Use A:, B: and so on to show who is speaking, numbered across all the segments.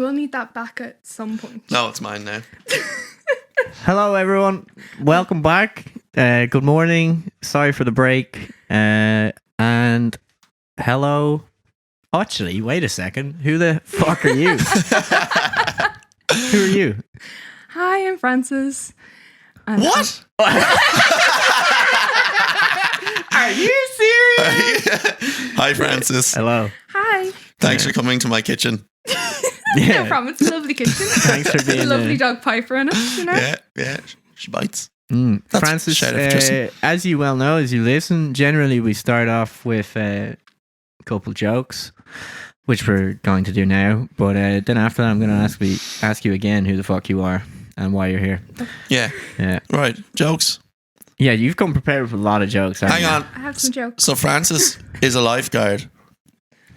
A: will need that back at some point.
B: No, it's mine now.
C: Hello, everyone. Welcome back. Good morning. Sorry for the break. And hello. Actually, wait a second. Who the fuck are you? Who are you?
A: Hi, I'm Francis. And
B: What?
C: Are you serious?
B: Hi, Francis.
C: Hello.
A: Hi.
B: Thanks for coming to my kitchen.
A: No problem. It's a lovely kitchen.
C: Thanks for being
A: a lovely dog Piper in it, you know?
B: Yeah. She bites.
C: Francis,
B: shout out for Tristan.
C: as you well know, as you listen, generally we start off with a couple jokes, which we're going to do now. But then after that, I'm going to ask you again who the fuck you are and why you're here.
B: Yeah. Right. Jokes.
C: Yeah, you've come prepared with a lot of jokes. haven't
B: Hang
C: you?
B: on.
A: I have some jokes.
B: So Francis is a lifeguard,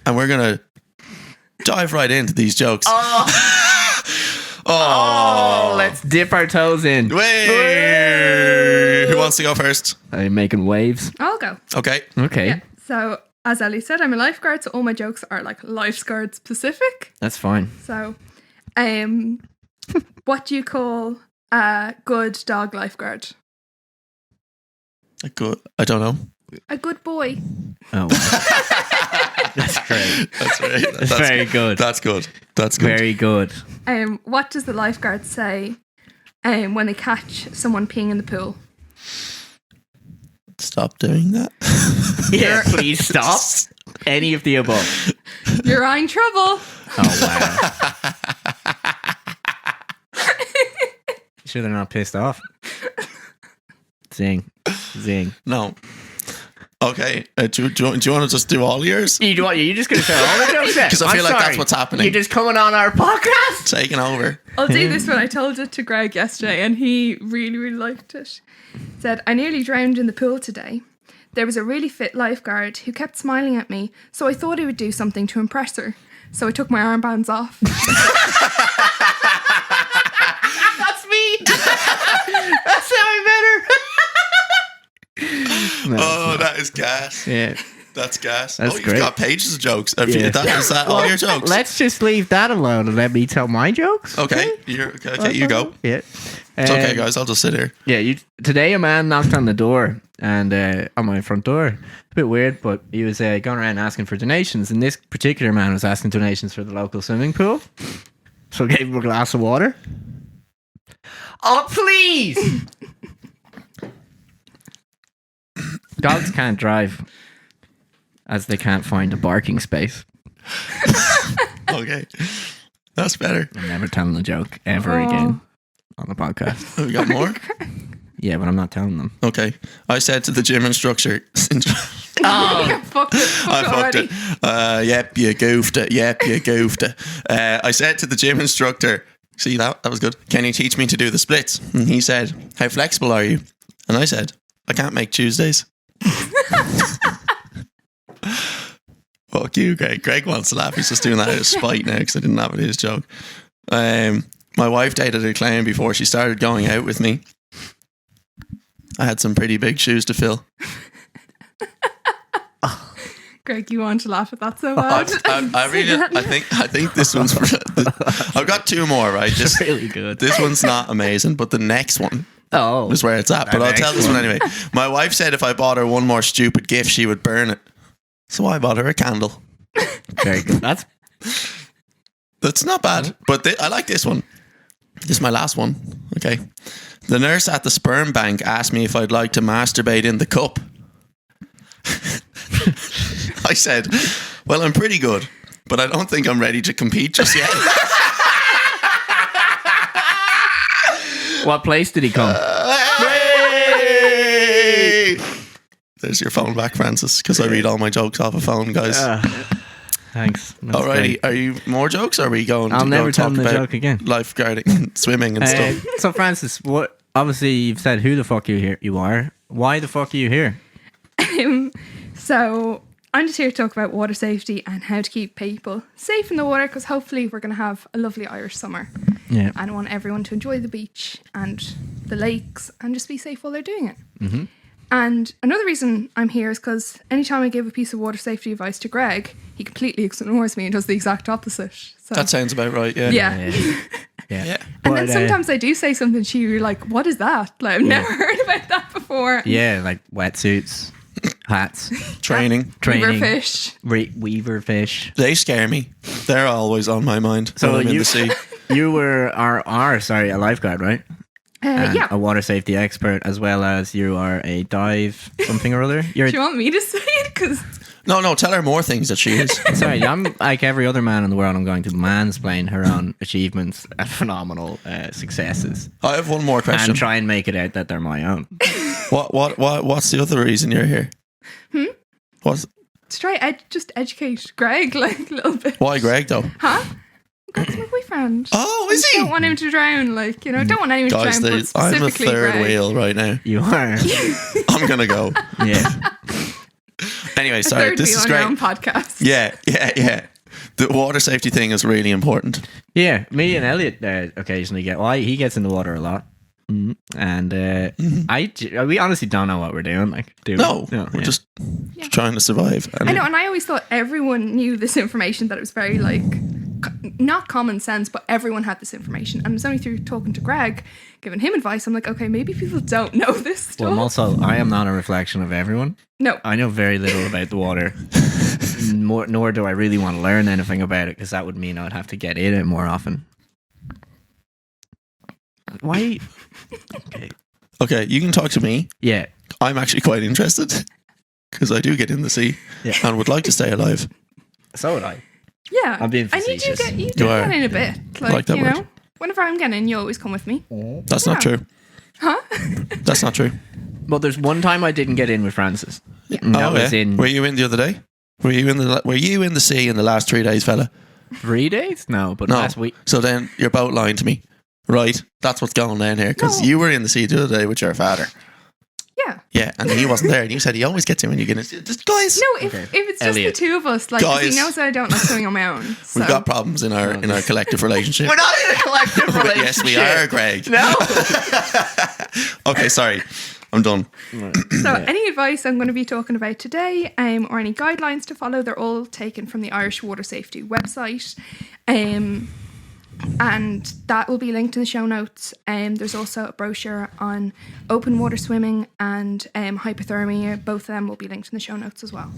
B: and we're gonna dive right into these jokes.
C: Oh, let's dip our toes in.
B: Wait. Who wants to go first?
C: I'm making waves.
A: I'll go.
B: Okay.
C: Okay,
A: Yeah. So, as Ellie said, I'm a lifeguard, so all my jokes are like lifeguard specific.
C: that's fine.
A: So, what do you call a good dog lifeguard?
B: Good. I don't know.
A: A good boy.
C: Oh, wow. That's great.
B: That's right.
C: That's very good.
B: That's good.
C: Very good.
A: What does the lifeguard say when they catch someone peeing in the pool?
B: Stop doing that.
C: Yeah, please stop. Any of the above.
A: You're in trouble.
C: Oh, wow. Sure they're not pissed off. Zing.
B: No. Okay. Do you want to just do all yours?
C: You just going to tell all the jokes?
B: Because I feel like that's what's happening.
C: You're just coming on our podcast?
B: Taking over.
A: I'll do this one. I told it to Greg yesterday and he really, really liked it. Said, I nearly drowned in the pool today. There was a really fit lifeguard who kept smiling at me, so I thought he would do something to impress her. So I took my armbands off.
C: That's me. That's how I met her.
B: Oh, that is gas.
C: Yeah.
B: That's gas.
C: That's
B: you've
C: great.
B: got pages of jokes. Is
C: Yeah.
B: that all your jokes?
C: Let's just leave that alone and let me tell my jokes.
B: Okay. You go.
C: Yeah.
B: It's okay, guys. I'll just sit here.
C: Yeah, today a man knocked on the door and on my front door. It's a bit weird, but he was going around asking for donations, and this particular man was asking donations for the local swimming pool. So I gave him a glass of water. Oh, please! Dogs can't drive as they can't find a barking space.
B: Okay. That's better.
C: I'm never telling a joke ever again on the podcast.
B: Have we got more?
C: Yeah, but I'm not telling them.
B: Okay. I said to the gym instructor...
A: I fucked it already.
B: Yep, you goofed it. I said to the gym instructor, see that was good. Can you teach me to do the splits? And he said, how flexible are you? And I said, I can't make Tuesdays. Fuck you, Greg. Greg wants to laugh. He's just doing that out of spite now because I didn't have it his joke. My wife dated a clown before she started going out with me. I had some pretty big shoes to fill.
A: Greg, you want to laugh at that so bad?
B: I think this one's I've got two more, right?
C: It's really good.
B: This one's not amazing, but the next one is where it's at. But I'll tell this one anyway. My wife said if I bought her one more stupid gift, she would burn it. So I bought her a candle.
C: Very good.
B: That's not bad, but I like this one. This is my last one. Okay. The nurse at the sperm bank asked me if I'd like to masturbate in the cup. I said, well, I'm pretty good, but I don't think I'm ready to compete just yet.
C: What place did he come?
B: Hey! There's your phone back, Francis, because I read all my jokes off a phone, guys.
C: Thanks. That's
B: Alrighty,
C: great.
B: are you more jokes? Or are we going
C: I'll
B: to
C: never
B: go
C: tell
B: talk
C: them the
B: about
C: joke again.
B: lifeguarding and swimming and stuff?
C: So, Francis, obviously you've said who the fuck you are. Why the fuck are you here?
A: So I'm just here to talk about water safety and how to keep people safe in the water, because hopefully we're going to have a lovely Irish summer.
C: Yeah.
A: And I want everyone to enjoy the beach and the lakes and just be safe while they're doing it.
C: Mm-hmm.
A: And another reason I'm here is because anytime I give a piece of water safety advice to Greg, he completely ignores me and does the exact opposite. So
B: That sounds about right. Yeah.
A: yeah.
B: Yeah.
A: And then sometimes I do say something to you, you're like, what is that? Like, I've never heard about that before.
C: Yeah, like wetsuits, hats,
B: Training.
C: training,
A: Weaver fish.
C: weaver fish.
B: They scare me. They're always on my mind.
C: So
B: when I'm in
C: you-
B: the sea.
C: You were a lifeguard, right? And
A: Yeah.
C: a water safety expert, as well as you are a dive something or other. You're
A: Do you want me to say it? Because
B: No, tell her more things that she is.
C: sorry, I'm like every other man in the world. I'm going to mansplain her own achievements and phenomenal successes,
B: I have one more question.
C: and try and make it out that they're my own.
B: What's the other reason you're here? What's
A: to try just educate Greg like a little bit.
B: why Greg though?
A: Huh? That's my boyfriend.
B: Oh, is he?
A: Don't want him to drown, like, you know, don't want anyone
B: Guys,
A: to drown, but
B: I'm a
A: specifically
B: third
A: Greg.
B: wheel right now.
C: You are,
B: I'm gonna go.
C: yeah.
B: Anyway,
A: A
B: sorry,
A: third
B: this
A: wheel
B: is
A: on your
B: great.
A: own podcast.
B: Yeah. The water safety thing is really important.
C: Yeah, me and Elliot occasionally get. Well, he gets in the water a lot, and we honestly don't know what we're doing. Like, do we?
B: No, we're
C: yeah.
B: just trying to survive. And
A: I know, and I always thought everyone knew this information, that it was very, like, not common sense, but everyone had this information. And it's only through talking to Greg, giving him advice, I'm like, okay, maybe people don't know this stuff.
C: Well, I'm also, I am not a reflection of everyone.
A: No.
C: I know very little about the water, nor do I really want to learn anything about it, because that would mean I'd have to get in it more often. Why?
B: Okay, you can talk to me.
C: Yeah.
B: I'm actually quite interested because I do get in the sea and would like to stay alive.
C: So would I.
A: Yeah.
C: I'm being
A: I need you to
C: facetious.
A: get, you to
B: You are.
A: get in a bit.
B: Like that
A: you
B: word.
A: know, whenever I'm getting in, you always come with me.
B: That's not
A: Yeah.
B: true.
A: Huh?
B: That's not true.
C: Well, there's one time I didn't get in with Francis. And that was in
B: Were you in the other day? Were you in the sea in the last 3 days, fella?
C: 3 days? No, but
B: No.
C: last week.
B: So then you're boat lying to me, right? That's what's going on here because
A: No.
B: you were in the sea the other day with your father.
A: Yeah.
B: Yeah, and he wasn't there, and you said he always gets in when you get in. Just guys,
A: No, if,
C: Okay.
A: if it's just
C: Elliot.
A: the two of us, like, 'cause he
B: Guys.
A: knows that I don't like swimming on my own. So.
B: we've got problems in our collective relationship.
C: We're not in a collective relationship.
B: Yes, we are, Greg.
C: No.
B: Okay, sorry, I'm done.
A: So, any advice I'm going to be talking about today, or any guidelines to follow, they're all taken from the Irish Water Safety website, and that will be linked in the show notes. There's also a brochure on open water swimming and hypothermia. Both of them will be linked in the show notes as well.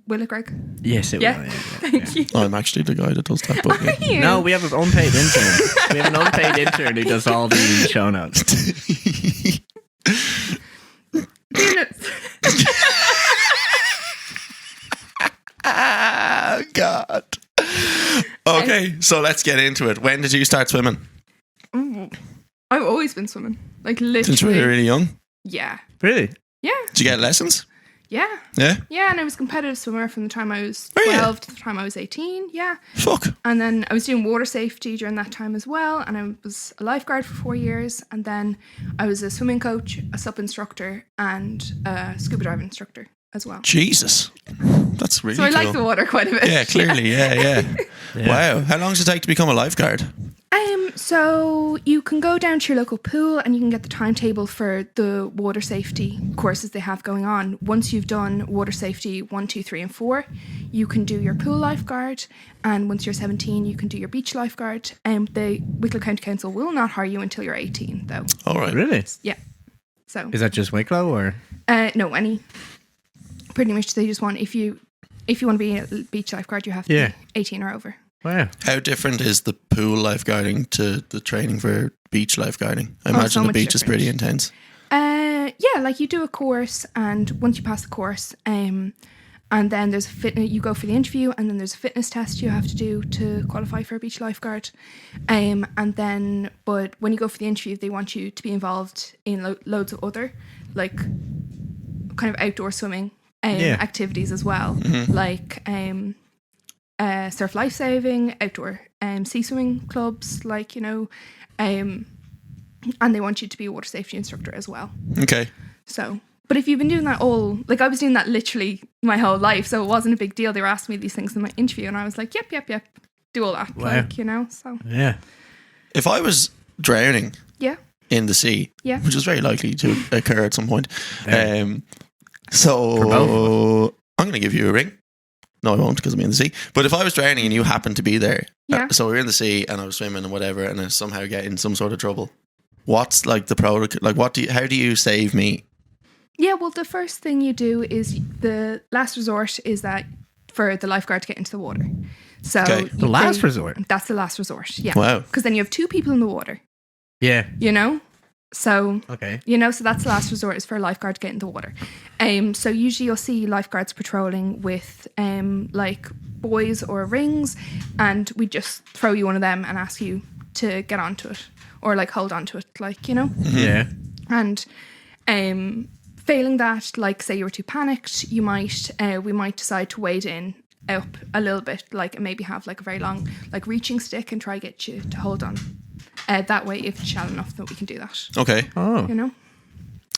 A: Will it, Greg?
C: Yes, it
A: Yeah.
C: will.
A: Thank you.
B: I'm actually the guy that does that. But yeah.
A: You.
C: No, we have an unpaid intern. We have an unpaid intern who does all the show notes.
B: Ah, God. Okay, so let's get into it. When did you start swimming?
A: I've always been swimming, like
B: Since you were
A: literally.
B: really young.
A: Yeah,
C: Really?
A: yeah,
B: Did you get lessons?
A: yeah.
B: Yeah.
A: Yeah, and I was a competitive swimmer from the time I was
B: Were you?
A: 12 to the time I was 18. Yeah.
B: Fuck.
A: And then I was doing water safety during that time as well. And I was a lifeguard for 4 years. And then I was a swimming coach, a SUP instructor, and a scuba diving instructor as well.
B: Jesus. That's really
A: So I
B: cool.
A: like the water quite a bit.
B: Yeah, clearly. Yeah. Wow. How long does it take to become a lifeguard?
A: So you can go down to your local pool and you can get the timetable for the water safety courses they have going on. Once you've done water safety 1, 2, 3, and 4, you can do your pool lifeguard. And once you're 17, you can do your beach lifeguard. The Wicklow County Council will not hire you until you're 18, though.
B: All right.
C: Really?
A: Yeah. So
C: Is that just Wicklow or?
A: no, any. Pretty much, they just want if you want to be a beach lifeguard, you have to
C: Yeah.
A: be 18 or over.
C: Wow.
B: How different is the pool lifeguarding to the training for beach lifeguarding? I
A: so
B: imagine the
A: much
B: beach is pretty
A: different.
B: intense.
A: Yeah, like you do a course, and once you pass the course, and then there's you go for the interview, and then there's a fitness test you have to do to qualify for a beach lifeguard, and then but when you go for the interview, they want you to be involved in loads of other like kind of outdoor swimming activities as well, like surf lifesaving, outdoor sea swimming clubs, like, you know, and they want you to be a water safety instructor as well.
B: Okay.
A: So, but if you've been doing that all, like I was doing that literally my whole life, so it wasn't a big deal. They were asking me these things in my interview, and I was like, yep, do all that,
C: Wow.
A: like, you know. So
C: Yeah.
B: If I was drowning
A: yeah,
B: in the sea.
A: Yeah.
B: Which is very likely to occur at some point.
C: Yeah. For both
B: So I'm going to give you a ring. No, I won't because I'm in the sea. But if I was drowning and you happened to be there,
A: Yeah.
B: so we're in the sea and I was swimming and whatever, and I somehow get in some sort of trouble, what's like the protocol? Like, how do you save me?
A: Yeah, well, the first thing you do is the last resort is that for the lifeguard to get into the water. So
B: Okay.
C: The last resort.
A: That's the last resort. Yeah.
B: Wow.
A: Because then you have 2 people in the water,
C: Yeah.
A: you know? So,
C: Okay.
A: so that's the last resort is for a lifeguard to get in the water. So usually you'll see lifeguards patrolling with like buoys or rings, and we just throw you one of them and ask you to get onto it or like hold onto it, like, you know?
C: Yeah.
A: And failing that, like say you were too panicked, we might decide to wade in up a little bit, like and maybe have like a very long like reaching stick and try get you to hold on. That way, if it's shallow enough, that we can do that.
B: Okay.
C: Oh.
A: You know.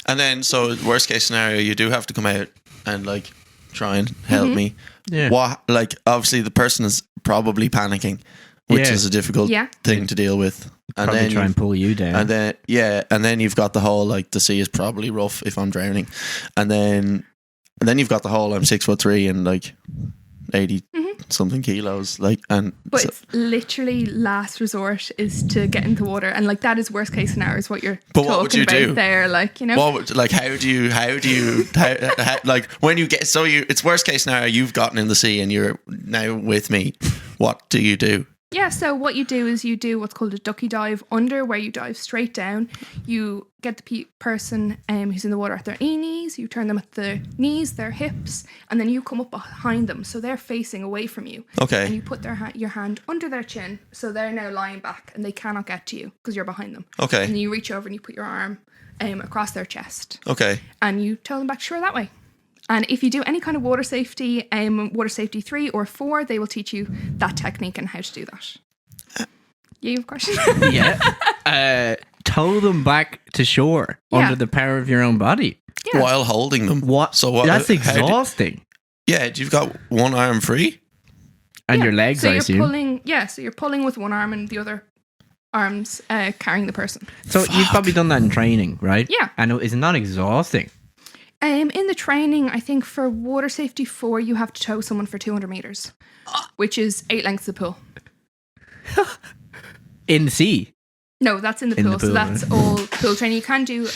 B: And then, so worst case scenario, you do have to come out and like try and help me.
C: Yeah.
B: What, like, obviously the person is probably panicking, which
C: Yeah.
B: is a difficult
A: Yeah.
B: thing to deal with. And
C: Probably
B: then
C: try and pull you down.
B: and then you've got the whole like the sea is probably rough if I'm drowning, and then you've got the whole I'm 6'3" and like 80 something kilos, like, and
A: But
B: so-
A: it's literally last resort is to get into the water, and like that is worst case scenario is what you're
B: But
A: talking
B: what would you
A: about
B: do?
A: there, like, you know.
B: what would, like how do you how, like when you get, so you, it's worst case scenario, you've gotten in the sea and you're now with me, what do you do?
A: Yeah, so what you do is you do what's called a ducky dive under, where you dive straight down. You get the person who's in the water at their knees, you turn them at their knees, their hips, and then you come up behind them, so they're facing away from you.
B: Okay.
A: And you put your hand under their chin, so they're now lying back and they cannot get to you because you're behind them.
B: Okay.
A: And you reach over and you put your arm across their chest,
B: Okay.
A: and you tell them back to shore that way. And if you do any kind of water safety 3 or 4, they will teach you that technique and how to do that. You have a question?
C: Yeah. Tow them back to shore
A: Yeah.
C: under the power of your own body.
A: Yeah.
B: While holding them.
C: What?
B: So what?
C: That's
B: how
C: exhausting.
B: yeah, you've got one arm free.
C: And
A: Yeah.
C: your legs,
A: So
C: I
A: you're
C: assume.
A: pulling. Yeah, so you're pulling with one arm and the other arms carrying the person.
C: So you've probably done that in training, right?
A: Yeah.
C: And is it not exhausting?
A: In the training, I think for water safety 4, you have to tow someone for 200 meters, which is 8 lengths of pool.
C: In the sea?
A: No, that's in the
C: In the
A: pool. So
C: pool,
A: that's all pool training. You can do.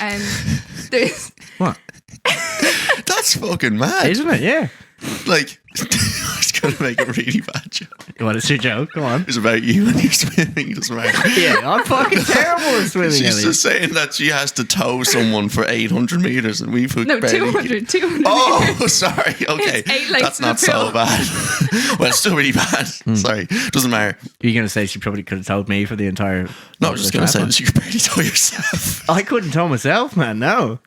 A: There's
C: What?
B: That's fucking mad.
C: Isn't it? Yeah.
B: Like, I was going to make a really bad joke.
C: What is your joke? Go on.
B: It's about you and your swimming. It doesn't matter.
C: Yeah, I'm fucking terrible at swimming,
B: She's
C: Elliot.
B: just saying that she has to tow someone for 800 meters and we've
A: no
B: barely...
A: 200
B: Oh,
A: meters.
B: sorry. Okay.
A: It's 8 lengths
B: That's
A: of
B: not so
A: pool.
B: bad. Well, it's still really bad. Sorry. Doesn't matter.
C: You're going to say she probably could have told me for the entire...
B: No, I was just going to say
C: triathlon.
B: that you could barely tow yourself.
C: I couldn't tow myself, man. No.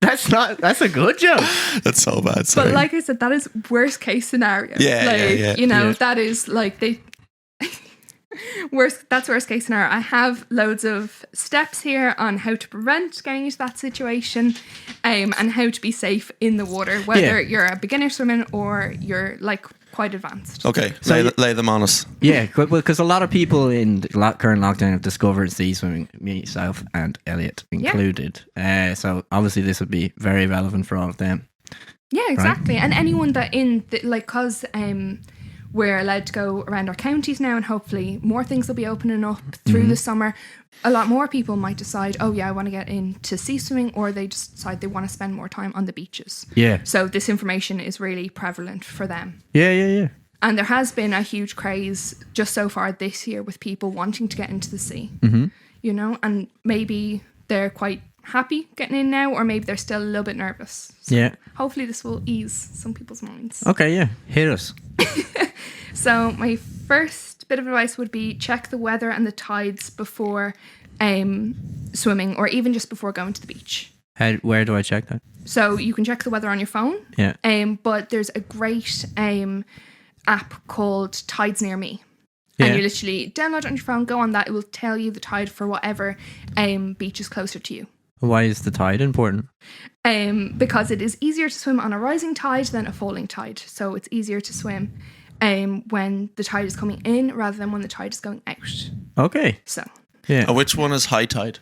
C: That's a good joke.
B: That's so bad. Sorry.
A: But like I said, that is worst case scenario.
B: Yeah,
A: like,
B: yeah.
A: You know,
C: Yeah.
A: that is like that's worst case scenario. I have loads of steps here on how to prevent getting into that situation, and how to be safe in the water, whether
C: Yeah.
A: you're a beginner swimming or you're like quite advanced.
B: Okay.
C: So
B: lay them on us.
C: Yeah, because a lot of people in the current lockdown have discovered sea swimming, myself and Elliot included. So obviously this would be very relevant for all of them.
A: Yeah, exactly. And anyone that because we're allowed to go around our counties now, and hopefully more things will be opening up through the summer. A lot more people might decide, oh yeah, I want to get into sea swimming, or they just decide they want to spend more time on the beaches.
C: Yeah.
A: So this information is really prevalent for them.
C: Yeah.
A: And there has been a huge craze just so far this year with people wanting to get into the sea. You know, and maybe they're quite happy getting in now, or maybe they're still a little bit nervous. So
C: Yeah.
A: hopefully this will ease some people's minds.
C: Okay, yeah. Hit us.
A: So my first bit of advice would be check the weather and the tides before swimming, or even just before going to the beach.
C: Where do I check that?
A: So you can check the weather on your phone.
C: Yeah.
A: But there's a great app called Tides Near Me.
C: Yeah.
A: And you literally download it on your phone, go on that, it will tell you the tide for whatever beach is closer to you.
C: Why is the tide important?
A: Because it is easier to swim on a rising tide than a falling tide. So it's easier to swim when the tide is coming in rather than when the tide is going out.
C: Okay.
A: So
C: Yeah.
B: Which one is high tide?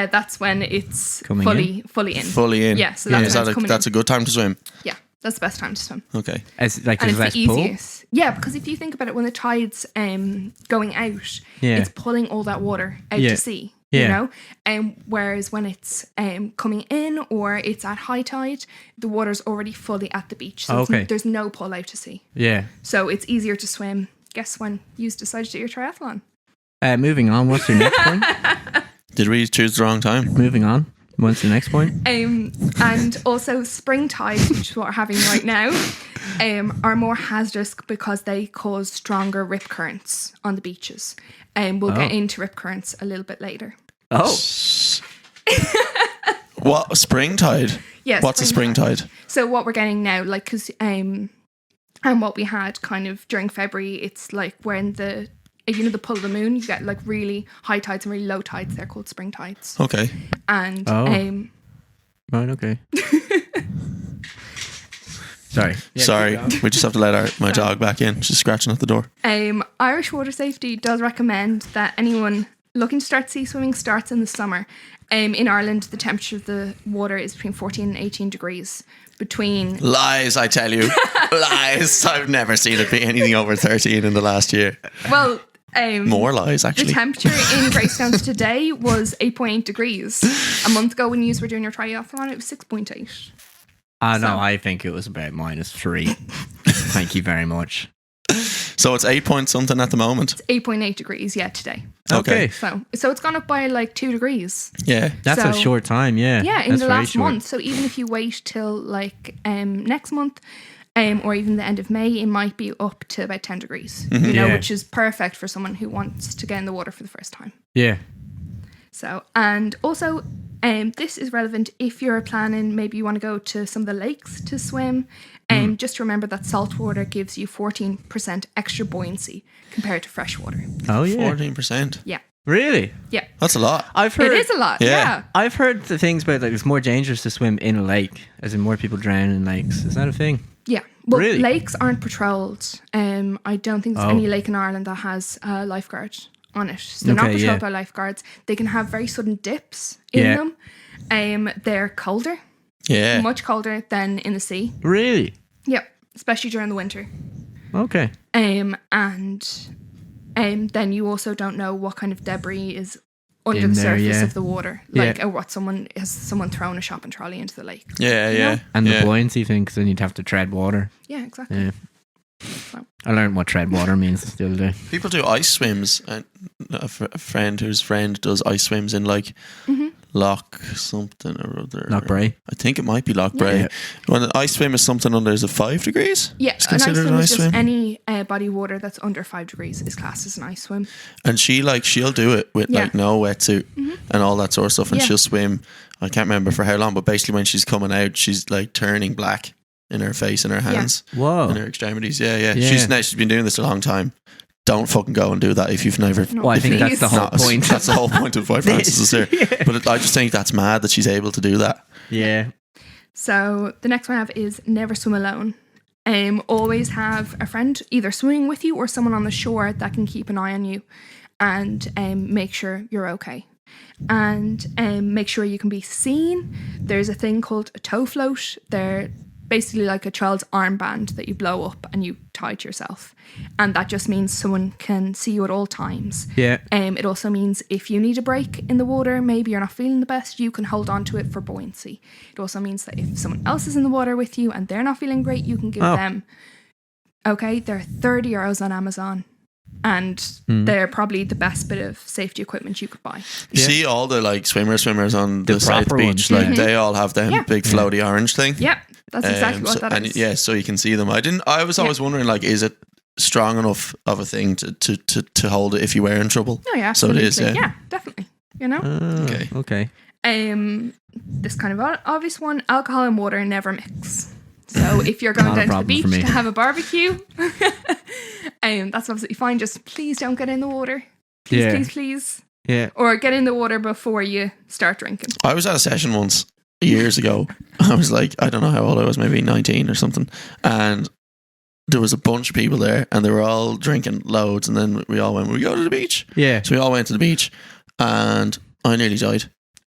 A: That's when it's
C: Coming
A: fully in.
B: Fully in.
A: Yeah, so that's when it's coming
B: that's
A: in.
B: a good time to swim.
A: Yeah, that's the best time to swim.
B: Okay.
C: As like
A: And
C: there's
A: it's
C: less
A: the
C: pull.
A: easiest. Yeah, because if you think about it, when the tide's going out,
C: Yeah.
A: it's pulling all that water out
C: Yeah.
A: to sea.
C: Yeah.
A: You know? Whereas when it's coming in or it's at high tide, the water's already fully at the beach. So
C: Okay.
A: there's no pull out to sea.
C: Yeah.
A: So it's easier to swim. Guess when you decide to do your triathlon?
C: Moving on. What's your next point?
B: Did we choose the wrong time?
C: Moving on. What's the next point?
A: And also spring tides, which is what we're having right now, are more hazardous because they cause stronger rip currents on the beaches. We'll get into rip currents a little bit later.
C: Oh.
B: What? Springtide?
A: Yes.
B: What's a springtide?
A: So what we're getting now, like, because and what we had kind of during February, it's like when the pull of the moon, you get like really high tides and really low tides. They're called spring tides.
B: Okay.
A: And
C: Right, okay. Sorry. Yeah,
B: Sorry, we just have to let my dog back in. She's scratching at the door.
A: Irish Water Safety does recommend that anyone looking to start sea swimming starts in the summer. In Ireland, the temperature of the water is between 14 and 18 degrees.
B: Lies, I tell you. Lies. I've never seen it be anything over 13 in the last year.
A: Well,
B: more lies,
A: the
B: actually.
A: temperature in Greystones today was 8.8 degrees. A month ago when you were doing your triathlon, it was 6.8.
C: No, I think it was about -3. Thank you very much.
B: So it's 8 point something at the moment.
A: It's 8.8 degrees, today.
B: Okay.
A: So it's gone up by like 2 degrees.
B: Yeah.
C: That's a
A: So-
C: short time, yeah.
A: Yeah, in
C: That's
A: the
C: very
A: last
C: short.
A: month. So even if you wait till like next month, or even the end of May, it might be up to about 10 degrees.
C: Yeah.
A: Which is perfect for someone who wants to get in the water for the first time.
C: Yeah.
A: So, and also, this is relevant if you're planning, maybe you want to go to some of the lakes to swim. Just remember that salt water gives you 14% extra buoyancy compared to fresh water.
C: Oh, yeah.
B: 14%.
A: Yeah.
C: Really?
A: Yeah.
B: That's a lot.
C: I've heard
A: It is a lot.
B: Yeah.
A: Yeah.
C: I've heard the things about like it's more dangerous to swim in a lake, as in more people drown in lakes. Is that a thing?
A: Yeah. Well,
C: Really?
A: lakes aren't patrolled. I don't think there's
C: Oh.
A: any lake in Ireland that has a lifeguard on it. So they're not
C: Okay,
A: patrolled
C: yeah.
A: by lifeguards. They can have very sudden dips in
C: Yeah.
A: them. They're colder,
B: Yeah.
A: much colder than in the sea.
C: Really?
A: Yep. Especially during the winter.
C: Okay.
A: And then you also don't know what kind of debris is under
C: In
A: the
C: there,
A: surface
C: yeah.
A: of the water,
C: Yeah.
A: like or what someone thrown a shopping trolley into the lake.
B: Yeah,
A: You
B: yeah.
A: know?
C: And
B: yeah.
C: the buoyancy thing, because then you'd have to tread water.
A: Yeah, exactly.
C: Yeah.
A: So-
C: I learned what tread water means the other day.
B: People do ice swims. And a friend whose friend does ice swims in like Loch something or other.
C: Loch Bray.
B: I think it might be Loch Bray.
C: Yeah.
B: When an ice swim is something under, is it 5 degrees?
A: Yeah,
B: It's
A: an ice
B: considered
A: swim
B: an
A: is
B: ice
A: just
B: swim.
A: any body of water that's under 5 degrees is classed as an ice swim.
B: And she'll do it with
A: Yeah.
B: like no wetsuit and all that sort of stuff. And
A: Yeah.
B: she'll swim. I can't remember for how long, but basically when she's coming out, she's like turning black in her face and her hands
C: Whoa.
B: and her extremities. Yeah, yeah.
C: Yeah.
B: She's been doing this a long time. Don't fucking go and do that if you've never.
A: No,
C: Well, I think
A: please.
C: that's the whole
B: Not-
C: point.
B: That's the whole point of why Francis is here. But I just think that's mad that she's able to do that.
C: Yeah.
A: So the next one I have is never swim alone. Always have a friend either swimming with you or someone on the shore that can keep an eye on you and make sure you're okay. And make sure you can be seen. There's a thing called a toe float. They're basically like a child's armband that you blow up and you tie to yourself. And that just means someone can see you at all times.
C: Yeah.
A: It also means if you need a break in the water, maybe you're not feeling the best, you can hold on to it for buoyancy. It also means that if someone else is in the water with you and they're not feeling great, you can give them. Okay, they're €30 on Amazon. And they're probably the best bit of safety equipment you could buy.
B: You
C: Yeah.
B: see all the like swimmers on the South
C: proper
B: Beach,
C: ones,
B: like
C: yeah.
B: they all have them
A: Yeah.
B: big floaty orange thing.
A: Yep, that's exactly what that
B: and
A: is.
B: yeah, so you can see them. I was always wondering, like, is it strong enough of a thing to hold it if you were in trouble?
A: Oh yeah,
B: So it is,
A: absolutely.
B: yeah.
A: Yeah, definitely. You know?
B: Okay.
C: Okay.
A: This kind of obvious one, alcohol and water never mix. So if you're going
C: Not a
A: down to the
C: problem
A: beach
C: for me.
A: to have a barbecue, that's absolutely fine. Just please don't get in the water. Please,
C: Yeah.
A: please.
C: Yeah.
A: Or get in the water before you start drinking.
B: I was at a session once years ago. I was like, I don't know how old I was, maybe 19 or something. And there was a bunch of people there and they were all drinking loads. And then we all went, we go to the beach.
C: Yeah.
B: So we all went to the beach and I nearly died.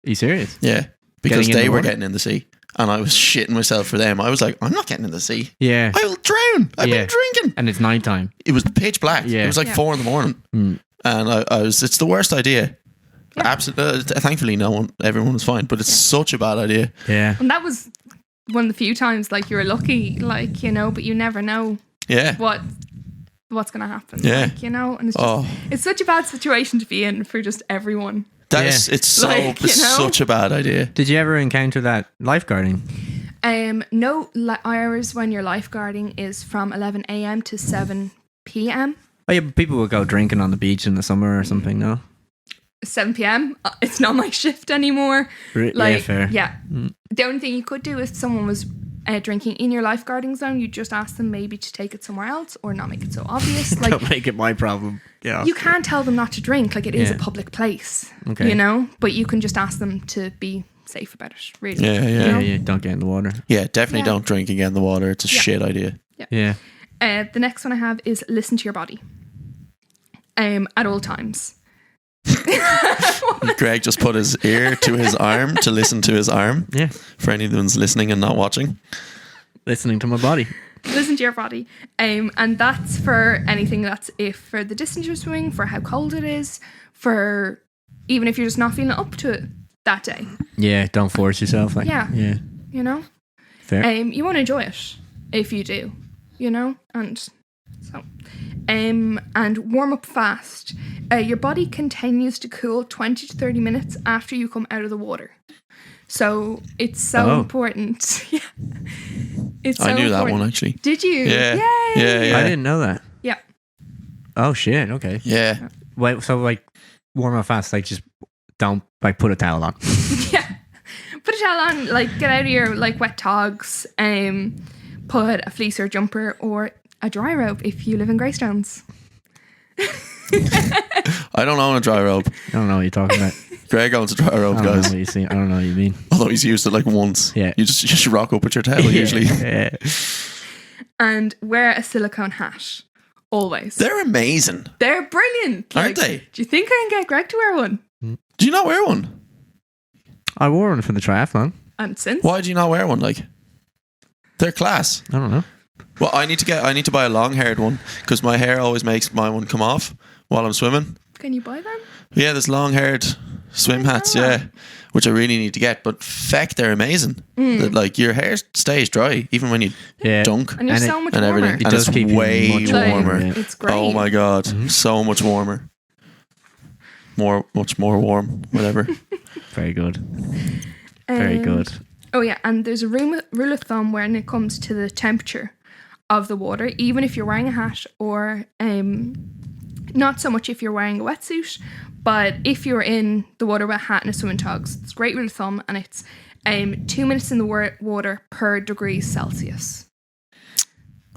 C: you serious?
B: Yeah, because
C: Getting in
B: they
C: the
B: were
C: water?
B: getting in the sea, and I was shitting myself for them. I was like, I'm not getting in the sea.
C: Yeah.
B: I will drown. I've
C: Yeah.
B: been drinking.
C: And it's nighttime.
B: It was pitch black.
C: Yeah.
B: It was like
A: Yeah.
B: 4 a.m,
C: Mm.
B: and I was. It's the worst idea.
A: Yeah.
B: Absolutely. Thankfully, everyone was fine, but it's such a bad idea.
C: Yeah.
A: And that was one of the few times like you were lucky, like, you know, but you never know
B: Yeah.
A: what's going to happen.
B: Yeah.
A: Like, you know, and it's just, it's such a bad situation to be in for just everyone.
B: It's so
A: Like, you know?
B: such a bad idea.
C: Did you ever encounter that lifeguarding?
A: No, hours when you're lifeguarding is from 11 a.m. to 7 p.m.
C: Oh yeah, but people would go drinking on the beach in the summer or something, no?
A: 7 p.m. It's not my shift anymore. Like,
C: yeah, fair.
A: yeah. The only thing you could do if someone was drinking in your lifeguarding zone, you just ask them maybe to take it somewhere else or not make it so obvious. Like,
C: Don't make it my problem. Yeah.
A: you can't tell them not to drink. Like, it is a
C: Yeah.
A: public place,
C: Okay.
A: you know. But you can just ask them to be safe about it. Really.
B: Yeah, yeah.
C: Yeah, yeah. Don't get in the water.
B: Yeah, definitely
A: Yeah.
B: don't drink again in the water. It's a shit idea.
C: Yeah.
A: The next one I have is listen to your body. At all times.
B: Greg just put his ear to his arm to listen to his arm.
C: Yeah.
B: For anyone's listening and not watching.
C: Listening to my body.
A: Listen to your body. And that's for anything. That's if for the distance you're swimming, for how cold it is, for even if you're just not feeling up to it that day.
C: Yeah. Don't force yourself. Like,
A: Yeah.
C: Yeah.
A: You know?
C: Fair.
A: You want to enjoy it if you do, you know? And so and warm up fast. Your body continues to cool 20 to 30 minutes after you come out of the water. So it's so important. Yeah. It's so
B: I knew that
A: important.
B: one actually.
A: Did you?
B: Yeah.
A: Yay!
B: Yeah.
C: I didn't know that.
A: Yeah.
C: Oh shit. Okay.
B: Yeah.
C: Wait. So like, warm up fast. Like, just don't like put a towel on.
A: Yeah. Put a towel on, like get out of your like wet togs, put a fleece or jumper or a dry robe if you live in Greystones.
B: I don't own a dry robe.
C: I don't know what you're talking about.
B: Greg owns a dry robe,
C: I don't know
B: guys.
C: what you see. I don't know what you mean.
B: Although he's used it like once.
C: Yeah.
B: You just rock up with your towel usually.
C: Yeah.
A: And wear a silicone hat. Always.
B: They're amazing.
A: They're brilliant.
B: Aren't they?
A: Do you think I can get Greg to wear one?
B: Do you not wear one?
C: I wore one for the triathlon.
A: And since?
B: Why do you not wear one? Like, they're class.
C: I don't know.
B: Well, I need to buy a long haired one because my hair always makes my one come off while I'm swimming.
A: Can you buy them?
B: Yeah, there's long haired swim hats, yeah, which I really need to get. But feck, they're amazing. That, like, your hair stays dry even when you
C: Yeah.
B: dunk
A: And you're
C: And
A: so
C: it-
A: much
B: and
A: warmer.
B: everything.
C: It
B: And
C: does
B: it's
C: keep you
B: way
C: much
B: warmer.
C: warmer.
A: It's great.
B: Oh my god, so much warmer. Much more warm, whatever.
C: Very good. Very good.
A: Oh yeah, and there's a rule of thumb when it comes to the temperature of the water, even if you're wearing a hat or not so much if you're wearing a wetsuit, but if you're in the water with a hat and a swimming togs, it's a great rule of thumb, and it's 2 minutes in the water per degree Celsius.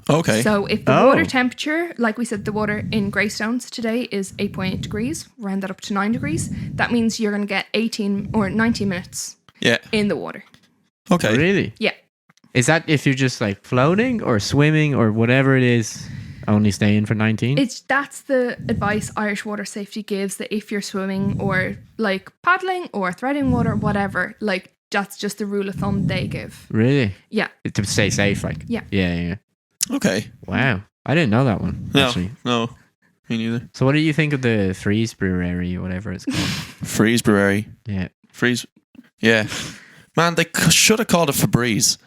B: Okay.
A: So if the
C: Oh.
A: water temperature, like we said, the water in Greystones today is 8.8 degrees, round that up to 9 degrees, that means you're going to get 18 or 19 minutes
B: Yeah.
A: in the water.
B: Okay.
C: Really?
A: Yeah.
C: Is that if you're just like floating or swimming or whatever it is, only staying for 19?
A: That's the advice Irish Water Safety gives, that if you're swimming or like paddling or threading water, whatever, like that's just the rule of thumb they give.
C: Really?
A: Yeah.
C: To stay safe, like?
A: Yeah.
C: Yeah.
B: Okay.
C: Wow. I didn't know that one,
B: No.
C: actually.
B: No. Me neither.
C: So what do you think of the Freeze Brewery or whatever it's called?
B: Freeze Brewery.
C: Yeah.
B: Freeze. Yeah. Man, they should have called it Febreze.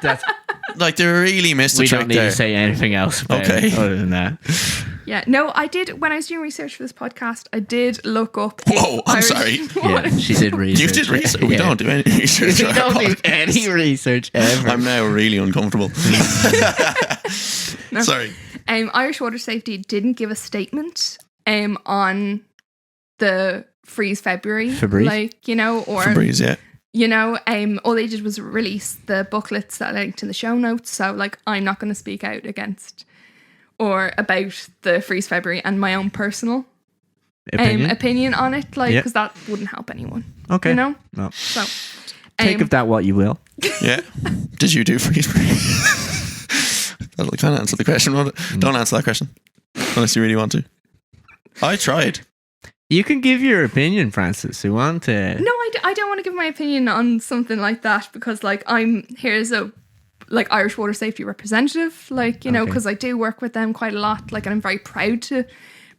C: That's,
B: Like, they really missed the
C: we
B: trick
C: don't need
B: there.
C: to say anything else about
B: Okay.
C: it other than that.
A: Yeah. No, I did, when I was doing research for this podcast, I did look up.
B: Whoa, I'm
A: Irish
B: sorry.
A: water-
C: Yeah, she did research.
B: You did research. We
C: Yeah.
B: don't do any research.
C: We
B: on
C: don't
B: our
C: do
B: podcast.
C: any research ever.
B: I'm now really uncomfortable.
A: No.
B: Sorry.
A: Irish Water Safety didn't give a statement on the Freeze February.
C: Febreze?
A: Like, you know, or
B: Febreze, yeah.
A: you know, all they did was release the booklets that I linked in the show notes. So, like, I'm not going to speak out against or about the Freeze February and my own personal opinion on it, like,
C: Yeah.
A: because that wouldn't help anyone.
C: Okay.
A: You know?
C: No.
A: So,
C: Take of that what you will.
B: Yeah. Did you do Freeze Breeze? That'll kind of answer the question, won't it? Don't answer that question. Unless you really want to. I tried.
C: You can give your opinion, Francis. You want to?
A: No, I don't want to give my opinion on something like that because, like, I'm here as a like Irish water safety representative, like, you know,
C: Okay.
A: because I do work with them quite a lot. Like, and I'm very proud to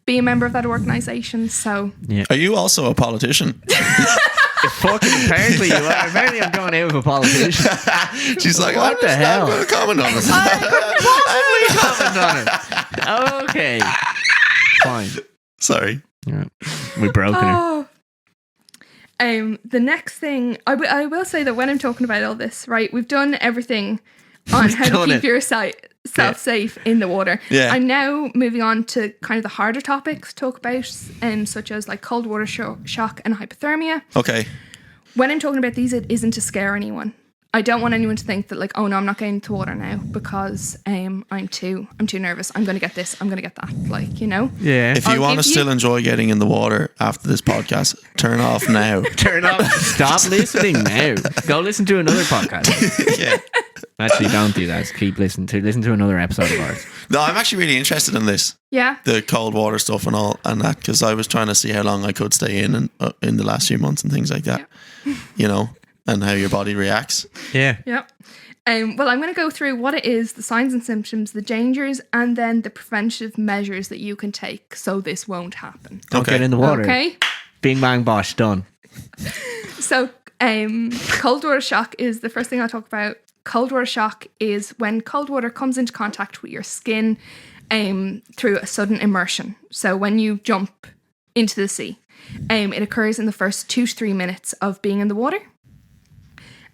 A: be a member of that organisation. So,
B: Are you also a politician?
C: Fucking apparently you are. Apparently I'm going out with a politician.
B: She's like,
C: What
B: I'm
C: the
B: just
C: hell?
B: not going to comment on this.
C: Comment on it. Okay. Fine.
B: Sorry.
C: Yeah. We broken her.
A: oh. The next thing I will say that when I'm talking about all this, right, we've done everything on
C: We've
A: how to
C: done
A: keep
C: it.
A: yourself safe in the water.
B: Yeah.
A: I'm now moving on to kind of the harder topics to talk about, such as like cold water shock and hypothermia.
B: Okay.
A: When I'm talking about these, it isn't to scare anyone. I don't want anyone to think that, like, oh no, I'm not getting into water now because I'm too nervous. I'm going to get this. I'm going to get that. Like, you know.
C: Yeah.
B: If you
A: I'll
B: want to
A: give you-
B: still enjoy getting in the water after this podcast, turn off now.
C: Turn off. Stop listening now. Go listen to another podcast.
B: Yeah.
C: Actually, don't do that. Just keep listening to another episode of ours.
B: No, I'm actually really interested in this,
A: Yeah.
B: the cold water stuff and all and that, because I was trying to see how long I could stay in the last few months and things like that. You know, and how your body reacts.
C: Yeah.
A: Yep. Well, I'm going to go through what it is, the signs and symptoms, the dangers, and then the preventive measures that you can take so this won't happen.
C: Don't
B: Okay.
C: get in the water.
A: Okay.
C: Bing bang bosh. Done.
A: So, cold water shock is the first thing I'll talk about. Cold water shock is when cold water comes into contact with your skin through a sudden immersion. So when you jump into the sea, it occurs in the first 2 to 3 minutes of being in the water.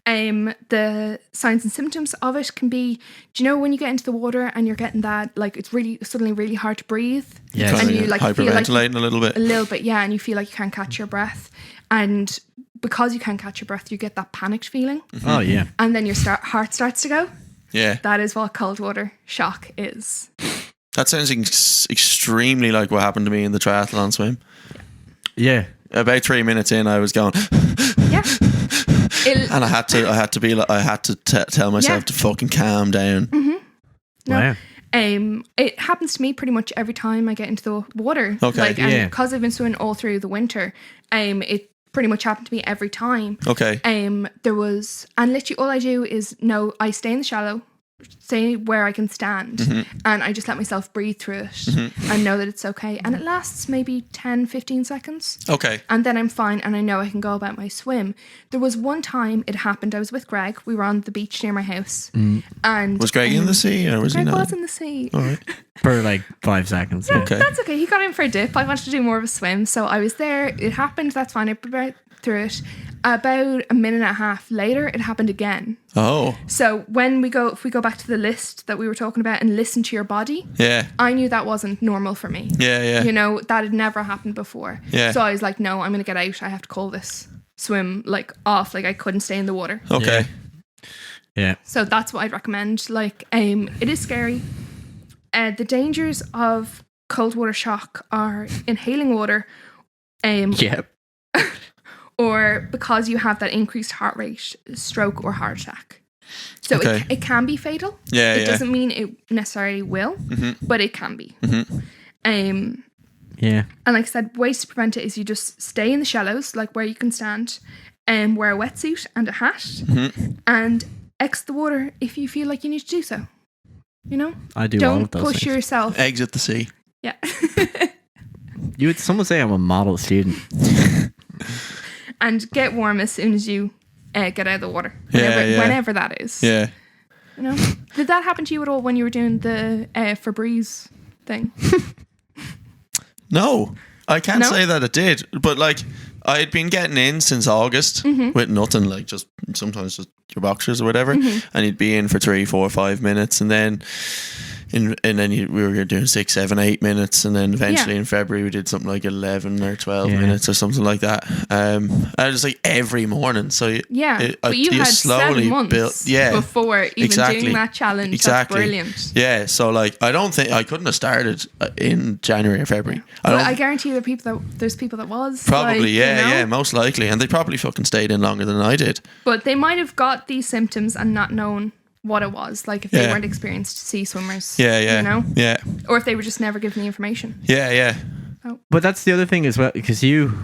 A: The signs and symptoms of it can be, do you know when you get into the water and you're getting that, like, it's really suddenly really hard to breathe?
C: Yes.
A: And
B: Kinda
A: you like feel like
B: hyperventilating a little bit.
A: a little bit, yeah, and you feel like you can't catch your breath. And because you can't catch your breath, you get that panicked feeling.
C: Oh yeah.
A: And then your heart starts to go.
B: Yeah.
A: That is what cold water shock is.
B: That sounds extremely like what happened to me in the triathlon swim.
C: Yeah.
B: About 3 minutes in, I was going,
A: Yeah.
B: and I had to tell myself
A: Yeah.
B: to fucking calm down.
A: No.
C: Wow.
A: It happens to me pretty much every time I get into the water.
B: Okay.
A: Like, and
C: Yeah.
A: because I've been swimming all through the winter, it pretty much happened to me every time.
B: Okay.
A: There was, and literally all I do is I stay in the shallow, stay where I can stand, and I just let myself breathe through it and know that it's okay. And it lasts maybe 10, 15 seconds.
B: Okay.
A: And then I'm fine and I know I can go about my swim. There was one time it happened, I was with Greg, we were on the beach near my house. And
B: Was Greg in the sea or was he
A: Greg
B: not?
A: was in the sea.
B: All right.
C: For like 5 seconds. Yeah.
B: Okay.
A: That's okay. He got in for a dip. I wanted to do more of a swim, so I was there. It happened. That's fine. I breathed through it. About a minute and a half later, it happened again.
B: Oh.
A: So if we go back to the list that we were talking about and listen to your body,
B: Yeah.
A: I knew that wasn't normal for me.
B: Yeah. Yeah.
A: You know, that had never happened before.
B: Yeah.
A: So I was like, no, I'm going to get out. I have to call this swim like off. Like I couldn't stay in the water.
B: Okay.
C: Yeah.
A: So that's what I'd recommend. Like, it is scary. The dangers of cold water shock are inhaling water,
C: Yeah.
A: or because you have that increased heart rate, stroke or heart attack. So
B: Okay.
A: it can be fatal.
B: Yeah.
A: It
B: Yeah.
A: doesn't mean it necessarily will, but it can be.
C: Yeah.
A: And like I said, ways to prevent it is you just stay in the shallows, like where you can stand, and wear a wetsuit and a hat, and exit the water if you feel like you need to do so. You know,
C: I do all of
A: don't
C: those
A: push
C: things.
A: yourself.
B: Exit the sea.
A: Yeah.
C: You would someone say I'm a model student.
A: And get warm as soon as you get out of the water.
B: Yeah.
A: Whenever that is.
B: Yeah.
A: You know? Did that happen to you at all when you were doing the Febreze thing?
B: No, I can't
A: No?
B: say that it did, but like I had been getting in since August with nothing, like just sometimes just your boxers or whatever, and you'd be in for 3, 4, 5 minutes, and then we were doing 6, 7, 8 minutes, and then eventually
A: Yeah.
B: in February we did something like 11 or 12
C: Yeah.
B: minutes or something like that. I was like every morning, so
A: Yeah. But you had 7 months before even doing that challenge.
B: Exactly.
A: That's brilliant.
B: Yeah, so like I don't think I couldn't have started in January or February.
A: I guarantee there's people that was.
B: Probably,
A: like,
B: yeah,
A: you know?
B: yeah, most likely. And they probably fucking stayed in longer than I did.
A: But they might have got these symptoms and not known what it was, like if they
B: Yeah.
A: weren't experienced sea swimmers.
B: Yeah, yeah.
A: You know?
B: Yeah,
A: Or if they were just never given the information.
B: yeah, yeah.
C: But that's the other thing as well, because you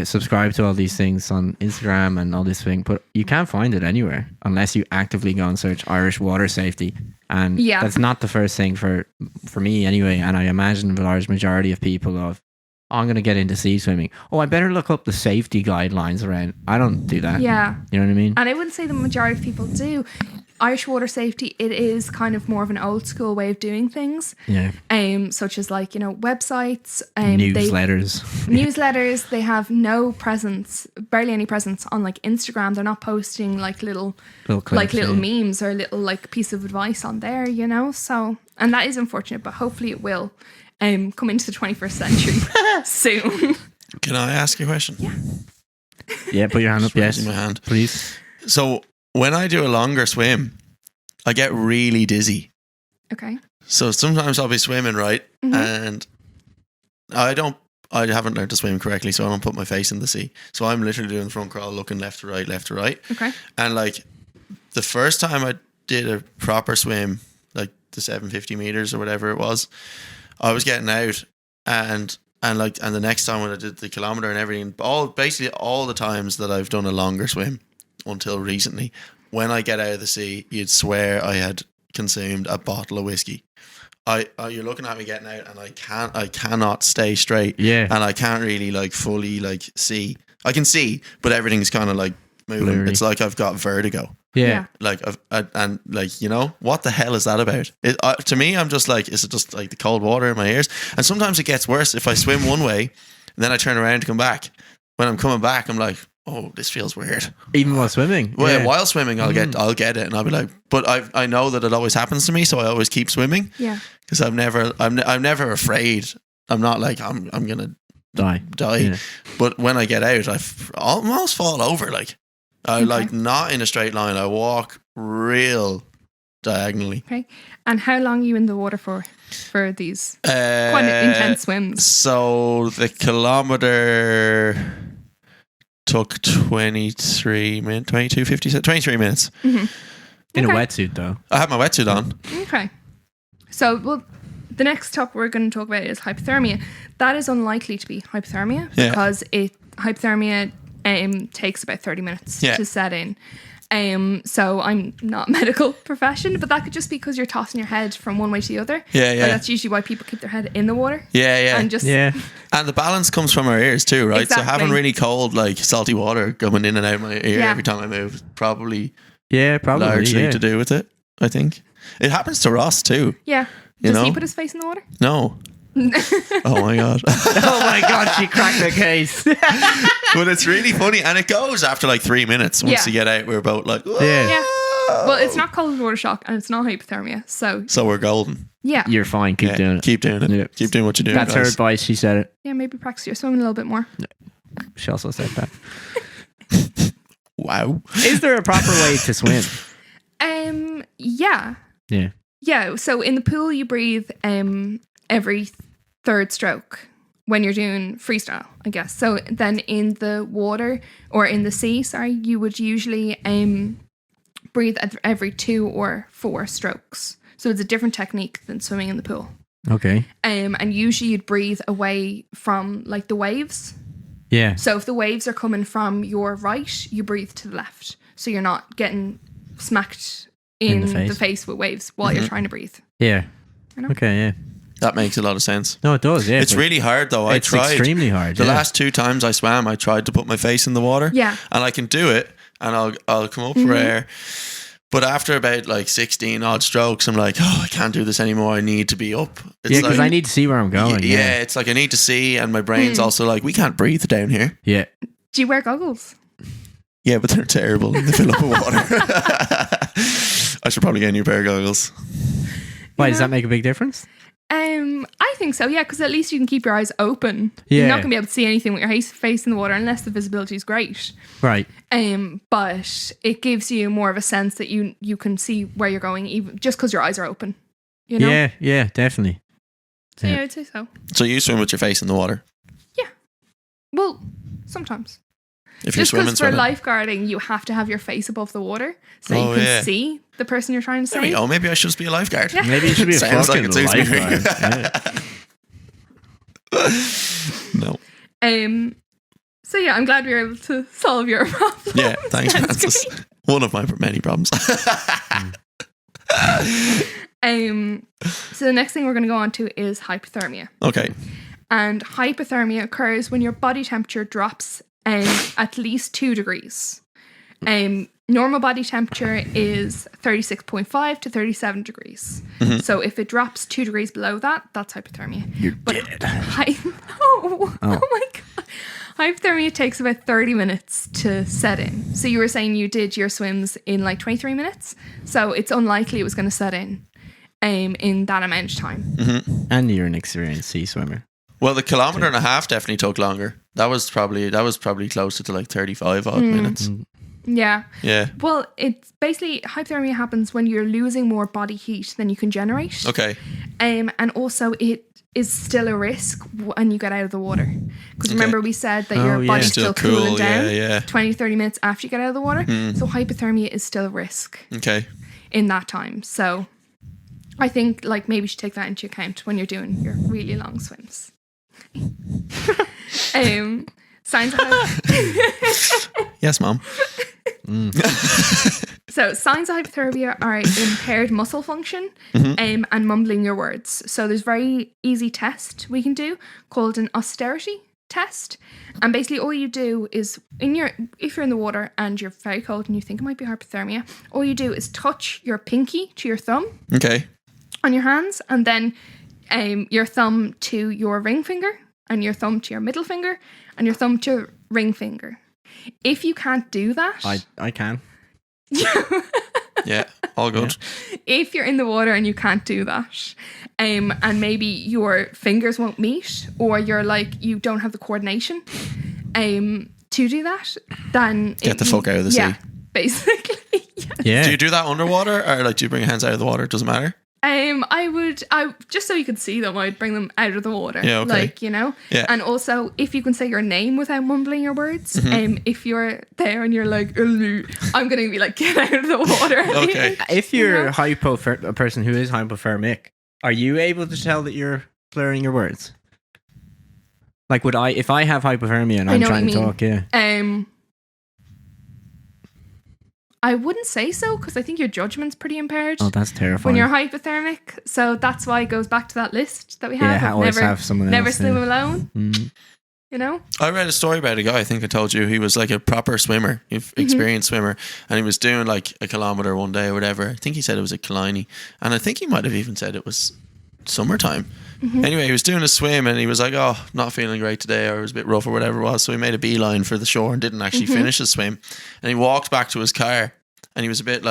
C: subscribe to all these things on Instagram and all this thing, but you can't find it anywhere unless you actively go and search Irish water safety. And that's not the first thing for me anyway. And I imagine the large majority of people I'm going to get into sea swimming. Oh, I better look up the safety guidelines around. I don't do that.
A: Yeah.
C: You know what I mean?
A: And I wouldn't say the majority of people do. Irish water safety, it is kind of more of an old school way of doing things.
C: Yeah.
A: Such as like, websites.
C: Newsletters.
A: They have no presence, barely any presence on like Instagram. They're not posting like little clips, little memes or little like piece of advice on there, So, and that is unfortunate, but hopefully it will come into the 21st century soon.
B: Can I ask you a question?
A: Yeah.
C: Yeah, put your hand up. Yes,
B: my hand,
C: please.
B: So when I do a longer swim, I get really dizzy.
A: Okay.
B: So sometimes I'll be swimming, right?
A: Mm-hmm.
B: And I haven't learned to swim correctly, so I don't put my face in the sea. So I'm literally doing the front crawl, looking left to right.
A: Okay.
B: And like the first time I did a proper swim, like the 750 meters or whatever it was, I was getting out and the next time when I did the kilometer and everything, basically all the times that I've done a longer swim until recently, when I get out of the sea, you'd swear I had consumed a bottle of whiskey. You're looking at me getting out, and I cannot stay straight.
C: Yeah,
B: and I can't really like fully like see. I can see, but everything's kind of like moving. Blurry. It's like I've got vertigo.
C: Yeah.
B: Like what the hell is that about? To me, I'm just like, is it just like the cold water in my ears? And sometimes it gets worse if I swim one way and then I turn around to come back. When I'm coming back, I'm like, oh, this feels weird.
C: Even while swimming.
B: Well, yeah. While swimming, I'll get it, and I'll be like, but I know that it always happens to me, so I always keep swimming.
A: Yeah. Because
B: I'm never afraid. I'm not like I'm gonna die.
C: Yeah.
B: But when I get out, I almost fall over. Like I like not in a straight line. I walk real diagonally.
A: Okay. And how long are you in the water for these quite intense swims?
B: So the kilometer took 23 minutes.
A: Mm-hmm.
C: In a wetsuit, though.
B: I had my wetsuit on.
A: Okay. So, the next topic we're going to talk about is hypothermia. That is unlikely to be hypothermia because hypothermia takes about 30 minutes to set in. So I'm not a medical profession, but that could just be because you're tossing your head from one way to the other.
B: Yeah.
A: And that's usually why people keep their head in the water.
B: Yeah.
A: And
B: and the balance comes from our ears too, right?
A: Exactly.
B: So having really cold, like salty water coming in and out of my ear every time I move, probably largely to do with it. I think it happens to Ross too.
A: Yeah. Does he put his face in the water?
B: No. Oh my god.
C: Oh my god, she cracked the case.
B: But it's really funny, and it goes after like 3 minutes. Once you get out, we're both like,
A: yeah. Well, it's not cold water shock and it's not hypothermia, so
B: we're golden.
A: Yeah,
C: you're fine. Keep doing it.
B: Keep doing it. Yeah. Keep doing what you're doing.
C: That's her advice. She said it.
A: Yeah, maybe practice your swimming a little bit more.
C: She also said that.
B: Wow.
C: Is there a proper way to swim?
A: Yeah. Yeah. So in the pool, you breathe every third stroke when you're doing freestyle, I guess. So then in the water or in the sea, you would usually breathe every 2 or 4 strokes. So it's a different technique than swimming in the pool.
C: Okay.
A: And usually you'd breathe away from like the waves.
C: Yeah.
A: So if the waves are coming from your right, you breathe to the left. So you're not getting smacked in the face with waves while you're trying to breathe.
C: Yeah.
A: You know?
C: Okay, yeah.
B: That makes a lot of sense.
C: No, it does, yeah.
B: It's really hard though. I tried.
C: It's extremely hard.
B: The last 2 times I swam, I tried to put my face in the water.
A: Yeah.
B: And I can do it, and I'll come up for air. But after about like 16 odd strokes, I'm like, I can't do this anymore. I need to be up.
C: It's because I need to see where I'm going.
B: Yeah, it's like I need to see, and my brain's also like, we can't breathe down here.
C: Yeah.
A: Do you wear goggles?
B: Yeah, but they're terrible. They fill up with water. I should probably get a new pair of goggles.
C: Why, does that make a big difference?
A: I think so, yeah, because at least you can keep your eyes open.
C: Yeah.
A: You're not going to be able to see anything with your face in the water unless the visibility is great.
C: Right.
A: But it gives you more of a sense that you can see where you're going, even just because your eyes are open. You know?
C: Yeah, definitely.
A: So yeah, I'd say so.
B: So you swim with your face in the water?
A: Yeah. Well, sometimes.
B: If you're
A: just because for lifeguarding, you have to have your face above the water so you can see the person you're trying to save.
B: Maybe I should just be a lifeguard.
A: Yeah.
C: Maybe you should be a
B: Sounds
C: fucking
B: like it suits me.
C: lifeguard. Yeah.
A: So yeah, I'm glad we were able to solve your problem.
B: Yeah, thanks,
A: That's
B: Francis.
A: great.
B: One of my many problems.
A: So the next thing we're going to go on to is hypothermia.
B: Okay.
A: And hypothermia occurs when your body temperature drops at least 2 degrees. Normal body temperature is 36.5 to 37 degrees. So if it drops 2 degrees below that, that's hypothermia.
C: You're dead.
A: Oh my God. Hypothermia takes about 30 minutes to set in. So you were saying you did your swims in like 23 minutes. So it's unlikely it was going to set in that amount of time.
C: And you're an experienced sea swimmer.
B: Well, the kilometre and a half definitely took longer. That was probably closer to like 35 odd minutes.
A: Yeah.
B: Yeah.
A: Well, it's basically hypothermia happens when you're losing more body heat than you can generate.
B: Okay.
A: And also it is still a risk when you get out of the water. Because remember we said that your body's still cooling down 20, 30 minutes after you get out of the water. So hypothermia is still a risk
B: Okay.
A: in that time. So I think like maybe you should take that into account when you're doing your really long swims. Signs of
B: Yes, Mom.
A: So signs of hypothermia are impaired muscle function and mumbling your words. So there's a very easy test we can do called an austerity test. And basically all you do is if you're in the water and you're very cold and you think it might be hypothermia, all you do is touch your pinky to your thumb
B: Okay.
A: on your hands, and then your thumb to your ring finger, and your thumb to your middle finger, and your thumb to your ring finger. If you can't do that,
C: I can.
B: Yeah, all good.
A: If you're in the water and you can't do that, and maybe your fingers won't meet, or you're like you don't have the coordination to do that, then
B: Get the fuck out of the sea.
A: Basically.
C: Yeah.
B: Do you do that underwater, or like do you bring your hands out of the water? Doesn't matter.
A: I just so you could see them, I'd bring them out of the water.
B: Yeah, okay.
A: Like, you know?
B: Yeah.
A: And also, if you can say your name without mumbling your words, if you're there and you're like, "Ulu," I'm going to be like, get out of the water.
B: Okay.
C: If you're a person who is hypothermic, are you able to tell that you're slurring your words? Like, if I have hypothermia and I'm trying to talk,
A: I wouldn't say so, because I think your judgment's pretty impaired.
C: Oh, that's terrifying.
A: When you're hypothermic. So that's why it goes back to that list that we have.
C: Yeah, always have someone else.
A: Never swim alone. You know?
B: I read a story about a guy, I think I told you, he was like a proper swimmer, experienced swimmer, and he was doing like a kilometre one day or whatever. I think he said it was a Killiney, and I think he might have even said it was summertime. Anyway, he was doing a swim and he was like, oh, not feeling great today, or it was a bit rough or whatever it was, so he made a beeline for the shore and didn't actually finish his swim, and he walked back to his car and he was a bit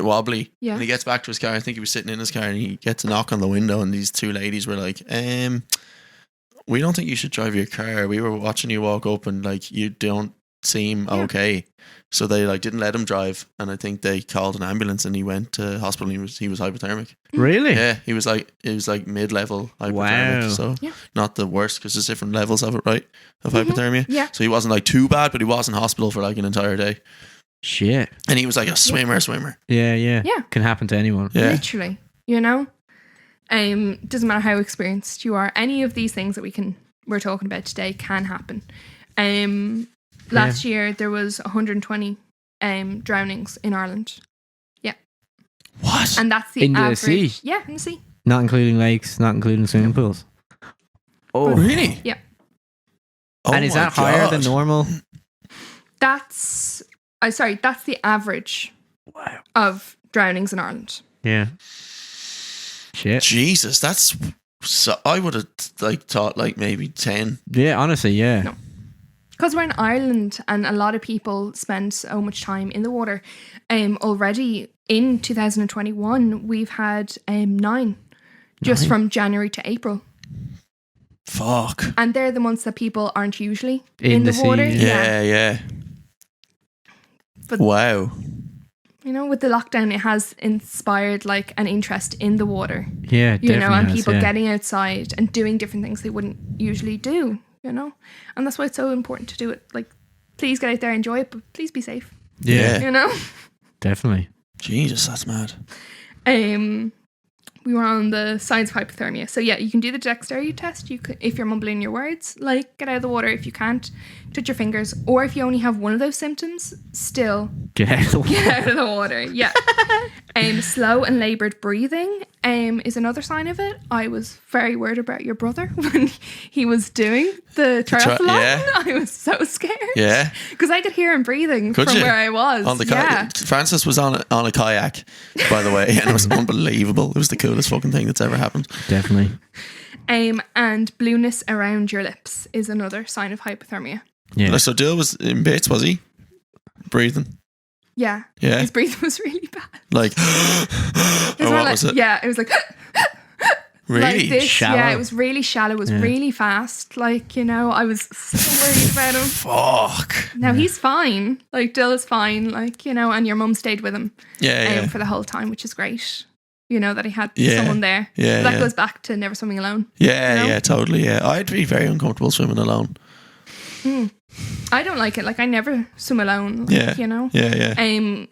B: wobbly.
A: Yeah.
B: And he gets back to his car, I think he was sitting in his car, and he gets a knock on the window, and these two ladies were like, we don't think you should drive your car. We were watching you walk up and like you don't seem okay. So they like didn't let him drive, and I think they called an ambulance and he went to hospital and he was hypothermic.
C: Really?
B: Yeah, it was like mid-level hypothermic.
C: Wow.
B: So not the worst, because there's different levels of it, right? Of hypothermia.
A: Yeah.
B: So he wasn't like too bad, but he was in hospital for like an entire day.
C: Shit.
B: And he was like a swimmer.
C: Yeah.
A: Yeah.
C: Can happen to anyone.
B: Yeah.
A: Literally. You know? Doesn't matter how experienced you are. Any of these things that we're talking about today can happen. Last year there was 120 drownings in Ireland. Yeah.
B: What?
A: And that's the
C: In the
A: average.
C: sea?
A: Yeah, in the sea.
C: Not including lakes, not including swimming pools. Oh,
B: Really?
A: Yeah.
B: Oh
C: and is
B: my
C: that higher
B: God.
C: than normal?
A: That's the average
C: Wow.
A: of drownings in Ireland.
C: Yeah. Shit.
B: Jesus, that's so. I would have like thought like maybe 10.
C: Yeah, honestly, yeah.
A: No. Because we're in Ireland and a lot of people spend so much time in the water. Already in 2021, we've had 9 just from January to April.
B: Fuck.
A: And they're the months that people aren't usually
C: In
A: in
C: the
A: the water.
C: sea,
B: Yeah.
A: But
B: Wow.
A: you know, with the lockdown, it has inspired like an interest in the water.
C: Yeah,
A: You know,
C: definitely
A: and
C: has,
A: people
C: yeah.
A: getting outside and doing different things they wouldn't usually do. You know, and that's why it's so important to do it. Like, please get out there, enjoy it, but please be safe.
C: Yeah,
A: You know.
C: definitely.
B: Jesus, that's mad.
A: we were on the signs of hypothermia. So yeah, you can do the dexterity test. You could, if you're mumbling your words, like get out of the water. If you can't, touch your fingers. Or if you only have one of those symptoms, still
C: Get out of the water.
A: get out of the water. Yeah. Slow and laboured breathing is another sign of it. I was very worried about your brother when he was doing the triathlon.
B: yeah.
A: I was so scared.
B: Yeah.
A: Because I could hear him breathing
B: Could
A: from
B: you?
A: where I was.
B: On the
A: yeah.
B: Francis was on a kayak, by the way, and it was unbelievable. It was the coolest fucking thing that's ever happened.
C: Definitely.
A: And blueness around your lips is another sign of hypothermia.
C: Yeah.
B: So Dill was in bits, was he? Breathing.
A: Yeah.
B: Yeah.
A: His breathing was really bad.
B: Like,
A: It
B: or what
A: like,
B: was it?
A: Yeah, it was like
B: Really?
A: like this.
C: Shallow.
A: Yeah, it was really shallow. It was really fast. Like, you know, I was so worried about him.
B: Fuck.
A: Now he's fine. Like Dill is fine. Like, you know, and your mum stayed with him
B: Yeah.
A: for the whole time, which is great. You know, that he had
B: Yeah.
A: someone there.
B: Yeah,
A: That
B: yeah.
A: goes back to never swimming alone.
B: Yeah,
A: You know?
B: yeah, totally. Yeah, I'd be very uncomfortable swimming alone.
A: I don't like it. Like I never swim alone. Like,
B: Yeah.
A: You know?
B: Yeah, yeah.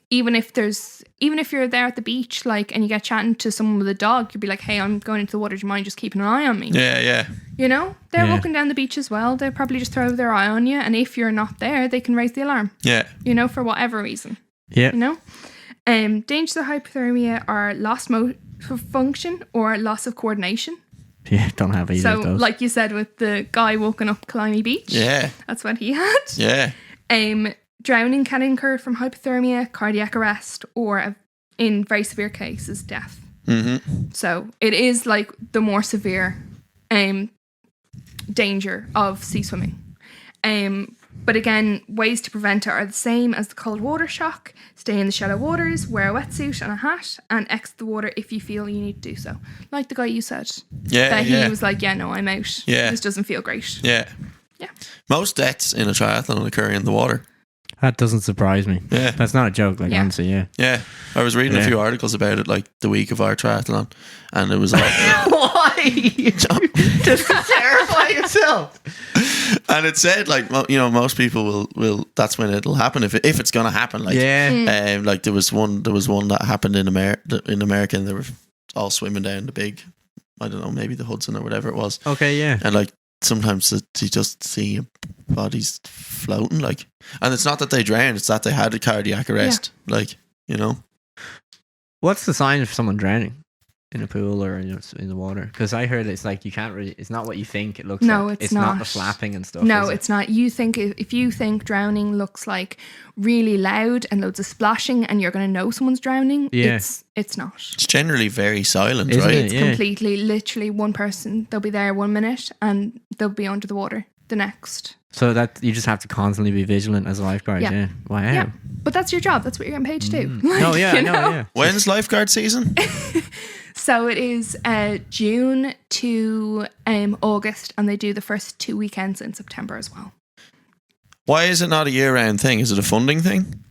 A: Even if you're there at the beach, like, and you get chatting to someone with a dog, you'd be like, "Hey, I'm going into the water. Do you mind just keeping an eye on me?"
B: Yeah, yeah.
A: You know, they're
C: Yeah.
A: walking down the beach as well. They'll probably just throw their eye on you, and if you're not there, they can raise the alarm.
B: Yeah.
A: You know, for whatever reason.
C: Yeah.
A: You know, dangers of hypothermia are lost motor function or loss of coordination.
C: Yeah. Don't have either
A: So,
C: of those.
A: like you said, with the guy walking up Climby Beach,
B: Yeah.
A: that's what he had.
B: Yeah.
A: Drowning can occur from hypothermia, cardiac arrest, or in very severe cases, death.
B: Mm-hmm.
A: So it is like the more severe danger of sea swimming. But again, ways to prevent it are the same as the cold water shock. Stay in the shallow waters, wear a wetsuit and a hat, and exit the water if you feel you need to do so. Like the guy you said.
B: Yeah,
A: That
B: yeah.
A: he was like, yeah, no, I'm out.
B: Yeah.
A: This doesn't feel great.
B: Yeah.
A: Yeah.
B: Most deaths in a triathlon occur in the water.
C: That doesn't surprise me.
B: Yeah.
C: That's not a joke. Like,
A: Yeah.
C: honestly, yeah.
B: Yeah. I was reading a
C: Yeah.
B: few articles about it, like the week of our triathlon, and it was all.
C: Why? Just to terrify yourself.
B: And it said, like, most people will. That's when it'll happen if it's going to happen. Like,
C: Yeah.
B: like there was one that happened in America, and they were all swimming down the big, I don't know, maybe the Hudson or whatever it was,
C: Okay, yeah.
B: and like sometimes you just see bodies floating, like, and it's not that they drowned; it's that they had a cardiac arrest, like, you know.
C: What's the sign of someone drowning? In a pool or in the water? Because I heard it's like you can't really, it's not what you think it looks
A: No,
C: like.
A: it's
C: not
A: not.
C: the flapping and stuff.
A: No,
C: is it?
A: it's not. You think if you think drowning looks like really loud and loads of splashing, and you're going to know someone's drowning,
C: Yeah.
A: it's not.
B: It's generally very silent,
C: Isn't
B: right?
C: it?
A: It's
C: Yeah.
A: completely, literally one person. They'll be there 1 minute and they'll be under the water the next.
C: So that you just have to constantly be vigilant as a lifeguard.
A: Yeah.
C: Yeah. Wow.
A: Yeah, but that's your job. That's what you're getting paid to do. Like,
C: No, yeah,
A: you
C: no,
A: know?
C: yeah.
B: When's lifeguard season?
A: So it is June to August, and they do the first 2 weekends in September as well.
B: Why is it not a year-round thing? Is it a funding thing?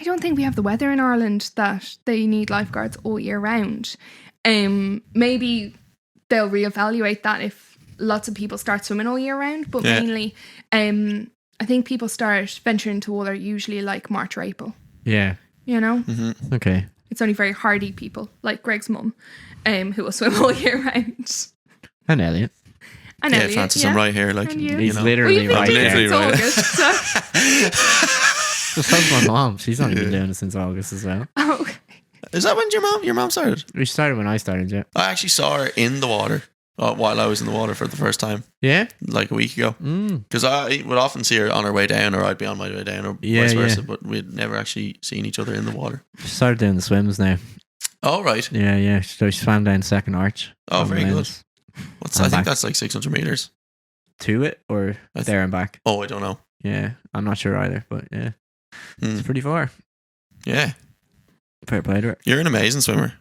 A: I don't think we have the weather in Ireland that they need lifeguards all year round. Maybe they'll reevaluate that if lots of people start swimming all year round, but
B: Yeah.
A: mainly I think people start venturing into water usually like March or April,
C: Yeah.
A: you know?
B: Mm-hmm.
C: Okay.
A: It's only very hardy people like Greg's mum who will swim all year round.
C: And Elliot.
A: And
B: Yeah,
A: Elliot,
B: Francis,
A: yeah.
B: I'm right here. Like,
A: And you.
C: He's
B: know.
A: Well,
C: literally
A: you've been
C: right
A: doing it
B: literally
C: there.
A: since
B: right.
A: August, so.
C: So my mom. She's only been doing it since August as well.
A: Oh,
B: Is that when your mom started?
C: We started when I started, yeah.
B: I actually saw her in the water while I was in the water for the first time,
C: Yeah?
B: like a week ago. Because I would often see her on her way down, or I'd be on my way down, or
C: Yeah,
B: vice versa.
C: yeah.
B: But we'd never actually seen each other in the water.
C: She started doing the swims now.
B: Oh, right.
C: Yeah, yeah. So she swam down Second Arch.
B: Oh,
C: on
B: very good.
C: Men's.
B: I
C: I'm
B: think
C: back.
B: that's like 600 meters.
C: To it or
B: I th-
C: there and back?
B: Oh, I don't know.
C: Yeah. I'm not sure either, but yeah.
B: Hmm.
C: It's pretty far.
B: Yeah,
C: Fair play to her.
B: you're an amazing swimmer,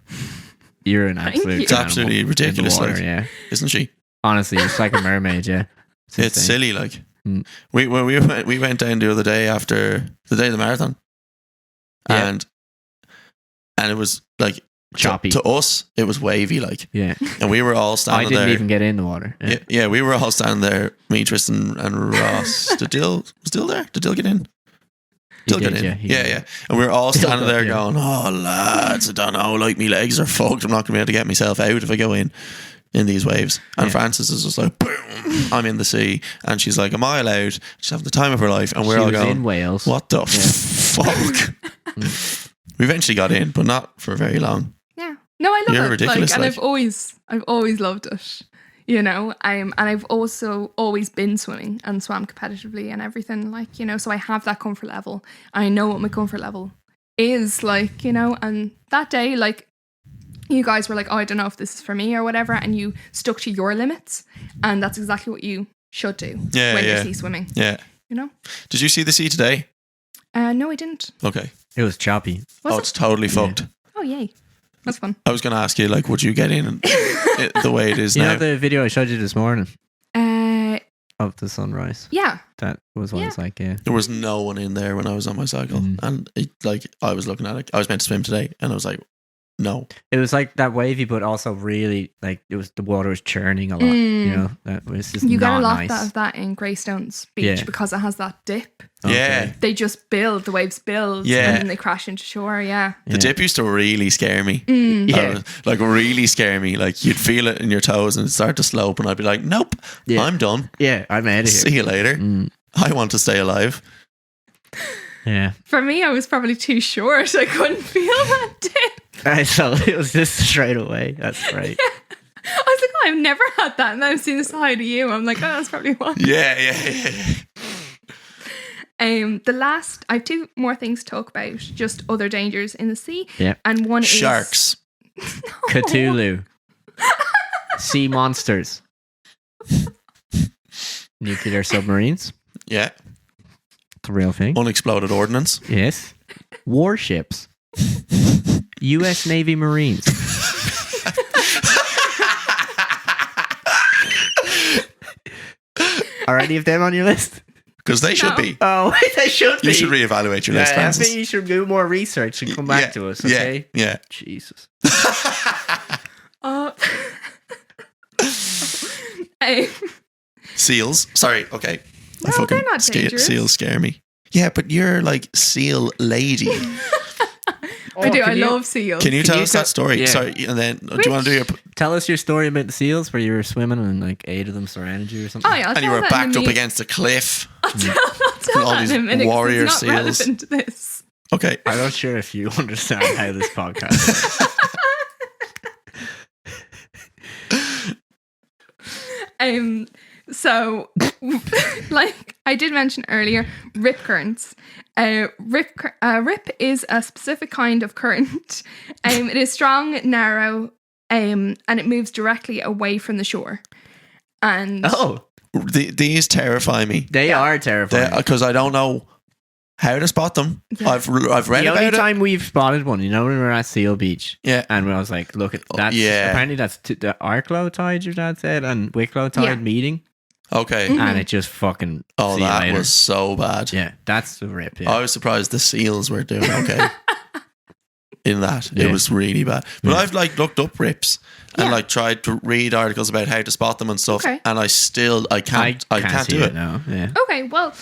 C: You're an
A: Thank
C: absolute
A: you.
B: It's
C: animal
B: absolutely
C: in the
B: ridiculous,
C: water,
B: like.
C: yeah.
B: isn't she?
C: Honestly, it's like a mermaid, yeah.
B: It's
C: insane.
B: silly, like.
C: Mm.
B: We went down the other day after the day of the marathon,
C: Yeah.
B: and it was like
C: Choppy.
B: to us. It was wavy, like,
C: Yeah.
B: and we were all
C: I
B: standing
C: didn't
B: there.
C: even get in the water. Yeah.
B: Yeah, we were all standing there. Me, Tristan, and Ross. Was Dill there? Did Dill get in? Still
C: did,
B: get in.
C: yeah, he
B: Yeah,
C: did.
B: yeah. And we were all
C: Still
B: standing
C: got-
B: there
C: yeah.
B: going, oh, lads, I don't know, like, my legs are fucked. I'm not going to be able to get myself out if I go in these waves. And
C: Yeah.
B: Frances is just like, boom, I'm in the sea. And she's like, am I allowed? She's having the time of her life. And we're
C: She
B: all
C: was
B: going,
C: in Wales.
B: what the fuck? We eventually got in, but not for very long.
A: Yeah. No, I love
B: You're
A: it.
B: ridiculous,
A: and
B: like.
A: I've always loved it. You know, and I've also always been swimming and swam competitively and everything, like, you know, so I have that comfort level. I know what my comfort level is, like, you know, and that day, like, you guys were like, oh, I don't know if this is for me or whatever, and you stuck to your limits, and that's exactly what you should do
B: Yeah,
A: when
B: yeah.
A: you're sea swimming,
B: Yeah.
A: you know?
B: Did you see the sea today?
A: No, I didn't.
B: Okay.
C: It was choppy.
A: Was
B: Oh,
A: it?
B: it's totally fucked.
A: Oh, yay. That's fun.
B: I was going to ask you, like, would you get in the way it is
C: You
B: now?
C: know the video I showed you this morning
A: Uh,
C: of the sunrise?
A: yeah.
C: That was what it's like, yeah.
B: There was no one in there when I was on my cycle. And I was looking at it. I was meant to swim today. And I was like, no.
C: It was like that wavy, but also really like the water was churning a lot. You know, that was just
A: You get
C: not
A: a lot
C: nice.
A: of that in Greystones Beach
C: Yeah.
A: because it has that dip.
B: Yeah.
A: They just build, the waves build,
B: Yeah.
A: and then they crash into shore. Yeah.
B: The dip used to really scare me.
C: Yeah.
B: Like, really scare me. Like, you'd feel it in your toes and it'd start to slope. And I'd be like, nope,
C: Yeah.
B: I'm done.
C: Yeah, I'm out of here.
B: See you later. I want to stay alive.
C: Yeah.
A: For me, I was probably too short. I couldn't feel that dip.
C: So it was just straight away. That's right.
A: I was like, oh, I've never had that. And then I've seen the side of you. I'm like, oh, that's probably why.
B: Yeah.
A: I have two more things to talk about. Just other dangers in the sea.
C: Yeah.
A: And one is
B: Sharks.
C: Cthulhu. Sea monsters. Nuclear submarines.
B: Yeah.
C: It's a real thing.
B: Unexploded ordnance.
C: Yes. Warships. US Navy Marines. Are any of them on your list?
B: Because they should
A: No.
B: be.
C: Oh, they should be.
B: You should reevaluate your list,
C: I
B: Francis.
C: think you should do more research and come back to us, okay?
B: Yeah.
C: Jesus.
A: Uh, um,
B: Seals. Sorry. Okay.
A: No, they're not dangerous.
B: Seals scare me. Yeah, but you're like seal lady.
A: I do. I love seals.
B: Can you tell
C: you
B: us
C: tell-
B: that story?
C: Yeah.
B: Sorry, and then do you want to do your?
C: Tell us your story about the seals where you were swimming and like 8 of them surrounded you or something.
A: Oh yeah, I'll
B: And you
A: tell
B: were
A: that in a
B: backed up
A: minute.
B: against a cliff.
A: I'll tell
B: all
A: that
B: these
A: in a minute 'cause
B: warrior
A: it's not
B: seals.
A: relevant to this.
B: Okay.
C: I'm not sure if you understand how this podcast works.
A: So, like I did mention earlier, rip currents. Rip is a specific kind of current. It is strong, narrow, and it moves directly away from the shore. And
C: Oh,
B: These terrify me
C: they are terrifying.
B: because I don't know how to spot them.
A: Yeah.
B: I've read
C: The only
B: about it.
C: time we've spotted one, you know, when we were at Seal Beach.
B: Yeah.
C: And I was like, look at that.
B: yeah.
C: Apparently that's the Arklow tide, your dad said, and Wicklow tide
A: Yeah.
C: meeting.
B: Okay.
C: And it just fucking.
B: Oh,
C: see you
B: that
C: later.
B: was so bad.
C: Yeah, that's the rip. Yeah.
B: I was surprised the seals were doing okay. In that,
C: Yeah.
B: it was really bad. But
C: Yeah.
B: I've like looked up rips and
A: Yeah.
B: like tried to read articles about how to spot them and stuff,
A: Okay.
B: and I can't
C: see
B: do it.
C: now. Yeah.
A: okay, well,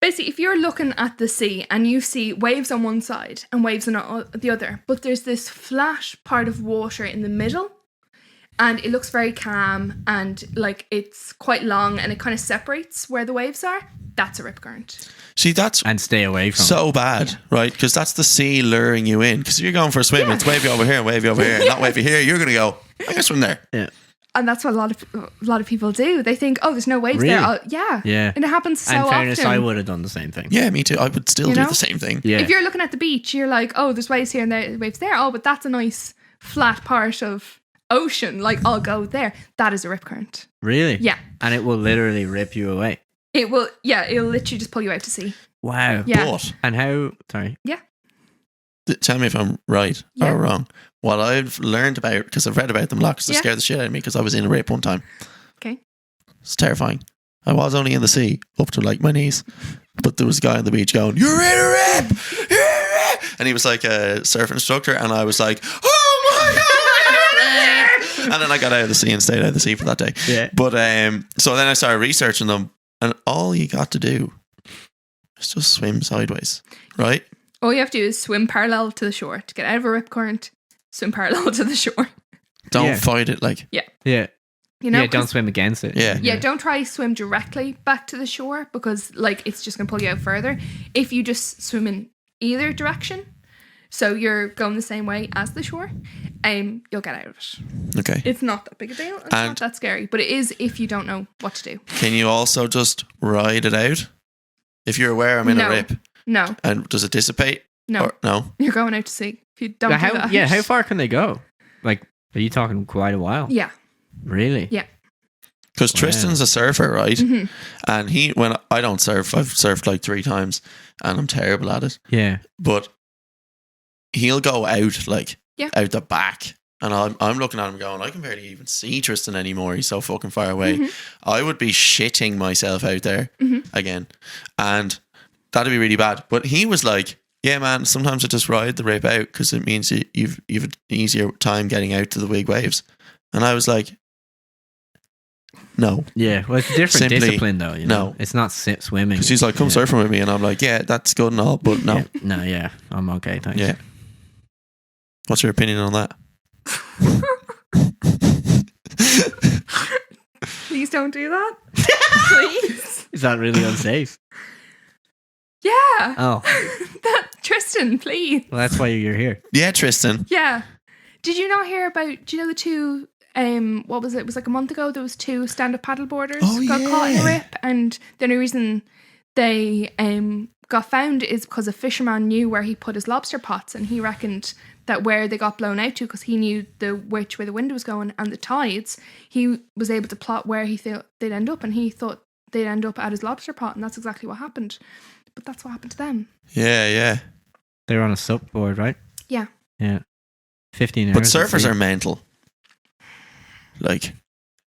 A: basically, if you're looking at the sea and you see waves on one side and waves on the other, but there's this flat part of water in the middle, and it looks very calm and like it's quite long and it kind of separates where the waves are, that's a rip current.
B: See, that's
C: And stay away from.
B: so bad, right? Because that's the sea luring you in. Because if you're going for a swim, it's wavy over here and wavy over here, and not wavy here. You're gonna go, I can swim there.
C: Yeah.
A: And that's what a lot of people do. They think, oh, there's no waves
C: Really?
A: there. Yeah.
C: Yeah.
A: And it happens so
C: In fairness,
A: often.
C: I would have done the same thing.
B: Yeah, me too. I would still
A: You
B: do
A: know?
B: the same thing.
C: Yeah.
A: If you're looking at the beach, you're like, oh, there's waves here and there, waves there. Oh, but that's a nice flat part of ocean. Like, I'll go there. That is a rip current.
C: Really?
A: Yeah.
C: And it will literally rip you away.
A: It'll literally just pull you out to sea.
C: Wow.
A: Yeah.
B: But
C: And how? Sorry.
B: tell me if I'm right
A: Yeah.
B: or wrong. What I've learned about, because I've read about them a lot, because they
A: Yeah.
B: scared the shit out of me, because I was in a rip one time.
A: Okay.
B: It's terrifying. I was only in the sea up to like my knees, but there was a guy on the beach going, "You're in a rip! You're in a rip!" And he was like a surf instructor, and I was like, "Oh my god!" You're in a rip!" And then I got out of the sea and stayed out of the sea for that day.
C: Yeah.
B: But so then I started researching them, and all you got to do It's just swim sideways, right?
A: All you have to do is swim parallel to the shore. To get out of a rip current, swim parallel to the shore.
B: Don't
C: Yeah.
B: fight it. Like,
C: Yeah.
A: You know,
C: Yeah, don't
A: 'cause-
C: swim against it.
B: Yeah.
A: Yeah, don't try swim directly back to the shore because like it's just gonna pull you out further. If you just swim in either direction, so you're going the same way as the shore, you'll get out of it.
B: okay.
A: It's not that big a deal. It's
B: And-
A: not that scary, but it is if you don't know what to do.
B: Can you also just ride it out? If you're aware I'm in
A: No.
B: a rip,
A: No,
B: and does it dissipate?
A: no,
B: Or, no?
A: you're going out to sea. If you don't
C: But
A: do that.
C: how far can they go? Like, are you talking quite a while?
A: Yeah.
C: Really?
A: Yeah.
B: Because
C: Wow.
B: Tristan's a surfer, right?
A: Mhm.
B: And when I don't surf, I've surfed like 3 times and I'm terrible at it.
C: Yeah.
B: But he'll go out like
A: Yeah.
B: out the back. And I'm looking at him going, I can barely even see Tristan anymore. He's so fucking far away.
A: Mhm.
B: I would be shitting myself out there
A: Mhm.
B: again. And that'd be really bad. But he was like, yeah, man, sometimes I just ride the rip out because it means you've an easier time getting out to the big waves. And I was like, no.
C: Yeah. Well, it's a different
B: Simply,
C: discipline, though. You know?
B: no.
C: It's not swimming.
B: Because he's like, come
C: Yeah.
B: surfing with me. And I'm like, yeah, that's good and all. But no.
C: Yeah. No, yeah. I'm okay. Thanks.
B: Yeah. What's your opinion on that?
A: Please don't do that. Please.
C: Is that really unsafe?
A: Yeah.
C: Oh.
A: Tristan, please.
C: Well, that's why you're here.
B: Yeah, Tristan.
A: Yeah. Did you not hear about, do you know the two, what was it? It was like a month ago, there was 2 stand-up paddleboarders
B: Oh,
A: got caught in a
B: yeah.
A: rip. And the only reason they got found is because a fisherman knew where he put his lobster pots and he reckoned that where they got blown out to, because he knew which way the wind was going and the tides, he was able to plot where he thought they'd end up, and he thought they'd end up at his lobster pot, and that's exactly what happened. But that's what happened to them.
B: Yeah, yeah.
C: They're on a supboard, right?
A: Yeah.
C: Yeah. 15
B: But
C: hours. at
B: surfers
C: sea.
B: are mental. Like,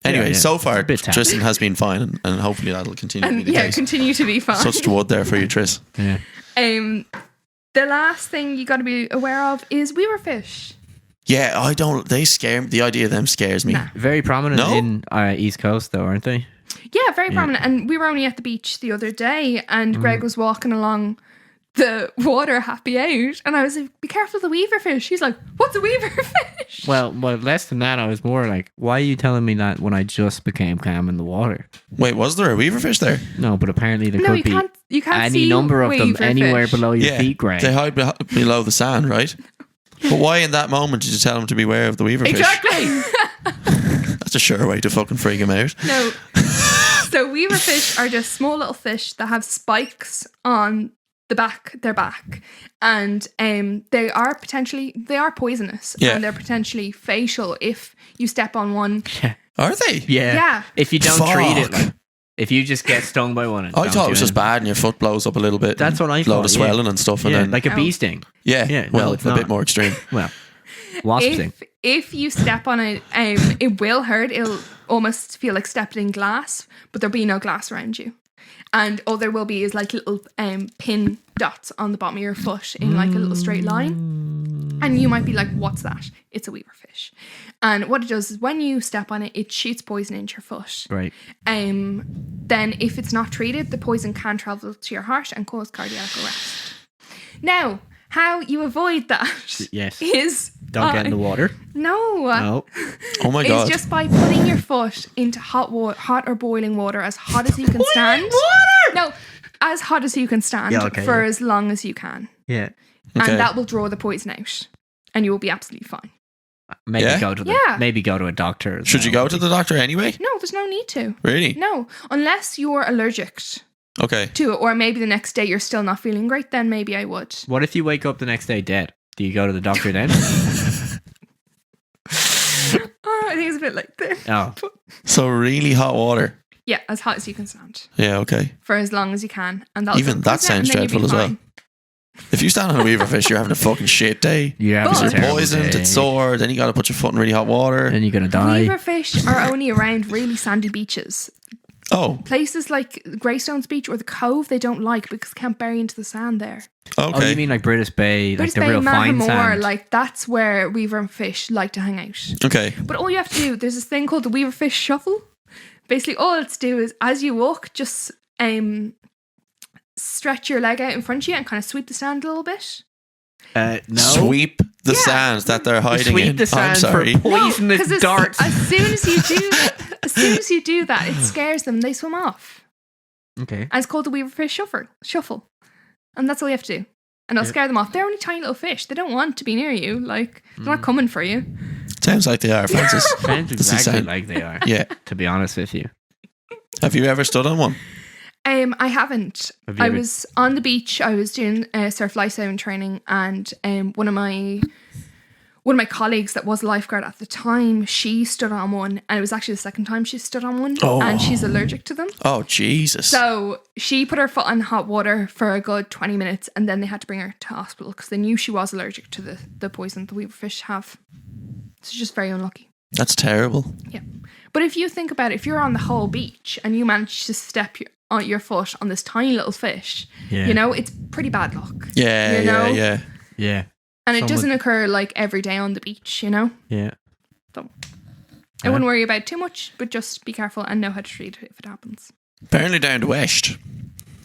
B: anyway,
C: yeah.
B: so far,
C: A bit tacky.
B: Tristan has been fine, and hopefully that'll continue to be
A: And
B: the
A: yeah,
B: case.
A: continue to be fine.
B: Such wood there for you, Tris.
C: Yeah.
A: The last thing you got to be aware of is weaverfish.
B: Yeah, they scare me. The idea of them scares me.
A: Nah.
C: Very prominent
B: No?
C: in East Coast, though, aren't they?
A: Yeah, very
C: Yeah.
A: prominent. And we were only at the beach the other day, and Greg was walking along the water happy out, and I was like, be careful of the weaverfish. He's like, what's a weaverfish?
C: Well, less than that, I was more like, why are you telling me that when I just became calm in the water?
B: Wait, was there a weaverfish there?
C: No, but apparently there
A: no,
C: could
A: you
C: be
A: can't
C: any
A: see
C: number of them
A: weaverfish.
C: anywhere below your
B: Yeah,
C: feet, Greg.
B: they hide below the sand, right? But why in that moment did you tell him to beware of the weaverfish?
A: Exactly.
B: That's a sure way to fucking freak him out.
A: No. So weaverfish are just small little fish that have spikes on their back, and they are poisonous,
B: Yeah.
A: and they're potentially fatal if you step on one.
B: Are they?
C: yeah.
A: Yeah.
C: If you don't treat it,
B: Fuck.
C: like, if you just get stung by one. And
B: I
C: don't
B: thought it
C: do
B: was just
C: anything.
B: bad and your foot blows up a little bit.
C: That's what I
B: Load
C: thought,
B: of swelling
C: yeah.
B: and stuff. And
C: Yeah,
B: then,
C: like a
A: Ow.
C: bee sting.
B: yeah,
C: Yeah,
B: well,
C: no, it's
B: a
C: not.
B: bit more extreme.
C: Well, wasp sting.
A: If you step on it, it will hurt. It'll almost feel like stepping in glass, but there'll be no glass around you. And all there will be is like little pin dots on the bottom of your foot in like a little straight line. And you might be like, what's that? It's a weaverfish. And what it does is when you step on it, it shoots poison into your foot.
C: Right.
A: Then if it's not treated, the poison can travel to your heart and cause cardiac arrest. Now, how you avoid that
C: Yes.
A: is...
C: Don't get in the water.
A: No.
C: No.
B: Oh my
A: It's
B: god!
A: just by putting your foot into hot or boiling water, as hot as you can stand. No, as hot as you can stand
C: Yeah, okay,
A: for
C: yeah.
A: as long as you can,
C: Yeah.
B: Okay.
A: and that will draw the poison out, and you will be absolutely fine.
C: Maybe
B: Yeah?
C: go to a doctor. as
B: Should you
C: well.
B: go to the doctor anyway?
A: No, there's no need to.
B: Really?
A: No, unless you're allergic
B: Okay.
A: to it, or maybe the next day you're still not feeling great. Then maybe I would.
C: What if you wake up the next day dead? Do you go to the doctor then?
A: Oh, I think it's a bit like this.
C: Oh,
B: So really hot water.
A: Yeah, as hot as you can stand
B: Yeah. Okay.
A: for as long as you can, and that'll
B: Even
A: draw
B: that
A: poison out,
B: sounds
A: and then you'll be
B: dreadful as well.
A: fine.
B: If you stand on a weaverfish, you're having a fucking shit day.
C: you're having
A: But-
C: a
B: You're
C: terrible
B: poisoned.
C: day.
B: It's sore. Then you got to put your foot in really hot water.
C: And you're gonna die.
A: Weaverfish are only around really sandy beaches.
B: Oh.
A: Places like Greystones Beach or the Cove, they don't like because they can't bury into the sand there.
C: Oh,
B: Okay.
C: you mean like British Bay,
A: British
C: like the
A: Bay,
C: real fine
A: Mahamore,
C: sand?
A: like that's where weaverfish like to hang out.
B: Okay.
A: But all you have to do, there's this thing called the weaverfish shuffle. Basically, all it's do is as you walk, just stretch your leg out in front of you and kind of sweep the sand a little bit?
C: No.
B: Sweep the sand that they're hiding
C: Sweep
B: in.
C: the sand
B: I'm sorry.
C: for poisonous
A: 'cause
C: darts.
A: as soon as you do that, it scares them. They swim off.
C: Okay.
A: And it's called the weaverfish shuffle. And that's all you have to do. And it'll scare them off. They're only tiny little fish. They don't want to be near you. Like, they're not coming for you.
B: Sounds like they are, Francis.
C: Sounds
B: Does it
C: exactly
B: sound-
C: like they are.
B: Yeah.
C: To be honest with you.
B: Have you ever stood on one?
A: I haven't.
C: Have you
A: I
C: ever-
A: was on the beach. I was doing surf lifesaving training, and one of my colleagues that was a lifeguard at the time, she stood on one, and it was actually the second time she stood on one, and she's allergic to them.
B: Oh, Jesus.
A: So she put her foot in hot water for a good 20 minutes, and then they had to bring her to hospital because they knew she was allergic to the poison the weaverfish have. So she's just very unlucky.
B: That's terrible.
A: Yeah. But if you think about it, if you're on the whole beach and you manage to step your foot on this tiny little fish,
C: Yeah.
A: you know, it's pretty bad luck.
B: Yeah,
A: You know?
B: yeah.
C: Yeah.
A: And it
C: Someone-
A: doesn't occur like every day on the beach, you know?
C: Yeah.
A: So I wouldn't worry about it too much, but just be careful and know how to treat it if it happens.
B: Apparently down the west,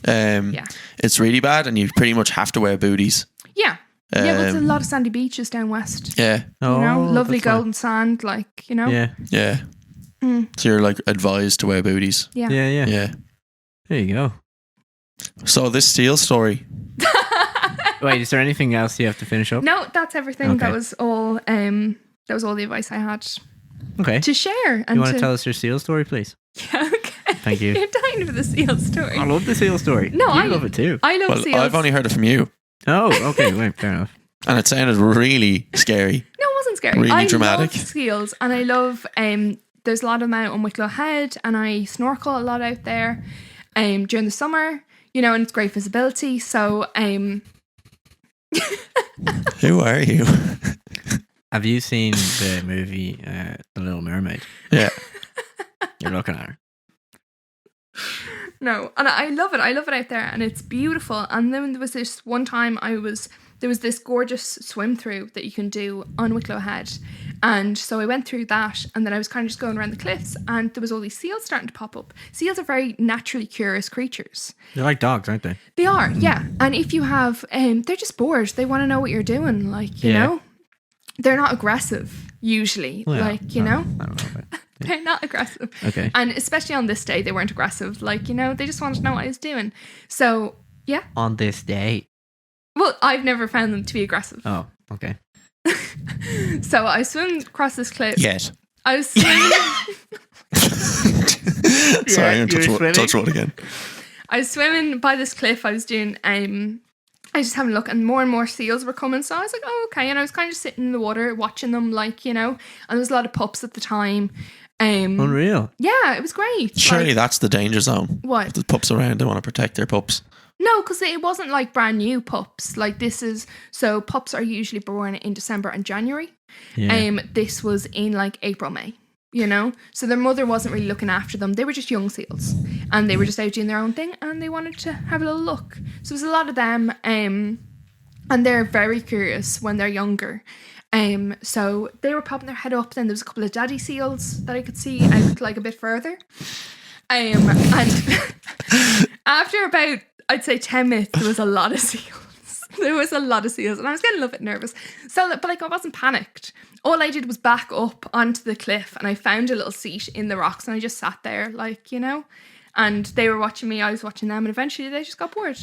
B: it's really bad and you pretty much have to wear booties.
A: Yeah. Yeah, well, there's a lot of sandy beaches down west.
B: Yeah,
A: You know, lovely
C: that's fine.
A: golden sand, like, you know?
C: Yeah.
B: yeah. So you're like advised to wear booties.
A: Yeah.
C: Yeah. Yeah.
B: Yeah.
C: There you go.
B: So this seal story.
C: Wait, is there anything else you have to finish up?
A: No, that's everything.
C: Okay.
A: That was all the advice I had
C: Okay.
A: to share. And
C: You want to tell us your seal story, please?
A: Yeah, okay.
C: Thank you.
A: You're dying for the seal story.
C: I love the seal story.
A: No,
C: you
A: I
C: love it too.
A: I love
B: Well,
A: seals.
B: I've only heard it from you,
C: Oh, okay. Wait, fair enough.
B: and it sounded really scary.
A: No, it wasn't scary.
B: Really
A: I
B: dramatic.
A: love seals, and I love there's a lot of them out on Wicklow Head, and I snorkel a lot out there during the summer, you know, and it's great visibility. So
B: Who are you?
C: Have you seen the movie The Little Mermaid?
B: Yeah.
C: You're looking at her.
A: no, and I love it. I love it out there, and it's beautiful. And then there was this one time there was this gorgeous swim through that you can do on Wicklow Head. And so I went through that, and then I was kind of just going around the cliffs, and there was all these seals starting to pop up. Seals are very naturally curious creatures.
C: They're like dogs, aren't they?
A: They are, yeah. And if you have, they're just bored. They want to know what you're doing, like, you
C: Yeah.
A: know? They're not aggressive, usually,
C: Well,
A: like, you know?
C: I don't know. But
A: They're not aggressive.
C: Okay.
A: And especially on this day, they weren't aggressive. Like, you know, they just wanted to know what I was doing. So, yeah.
C: On this day.
A: Well, I've never found them to be aggressive.
C: Oh, okay.
A: So I swim across this cliff.
B: Yet.
A: I was swimming.
B: Sorry, I'm
C: you're swimming?
B: touch wood again.
A: I was swimming by this cliff. I was doing, I was just having a look, and more seals were coming. So I was like, oh, okay. And I was kind of just sitting in the water, watching them, like, you know. And there was a lot of pups at the time.
C: Unreal.
A: Yeah, it was great.
B: Surely
A: Like,
B: that's the danger zone.
A: what?
B: The pups around, they want to protect their pups.
A: No, because it wasn't like brand new pups. Like so pups are usually born in December and January.
C: Yeah.
A: This was in like April, May. You know, so their mother wasn't really looking after them. They were just young seals, and they were just out doing their own thing, and they wanted to have a little look. So there's a lot of them, and they're very curious when they're younger. So they were popping their head up. Then there was a couple of daddy seals that I could see out like a bit further. And after about, I'd say 10 minutes, there was a lot of seals. There was a lot of seals, and I was getting a little bit nervous. So, but like, I wasn't panicked. All I did was back up onto the cliff, and I found a little seat in the rocks, and I just sat there, like, you know. And they were watching me, I was watching them, and eventually they just got bored.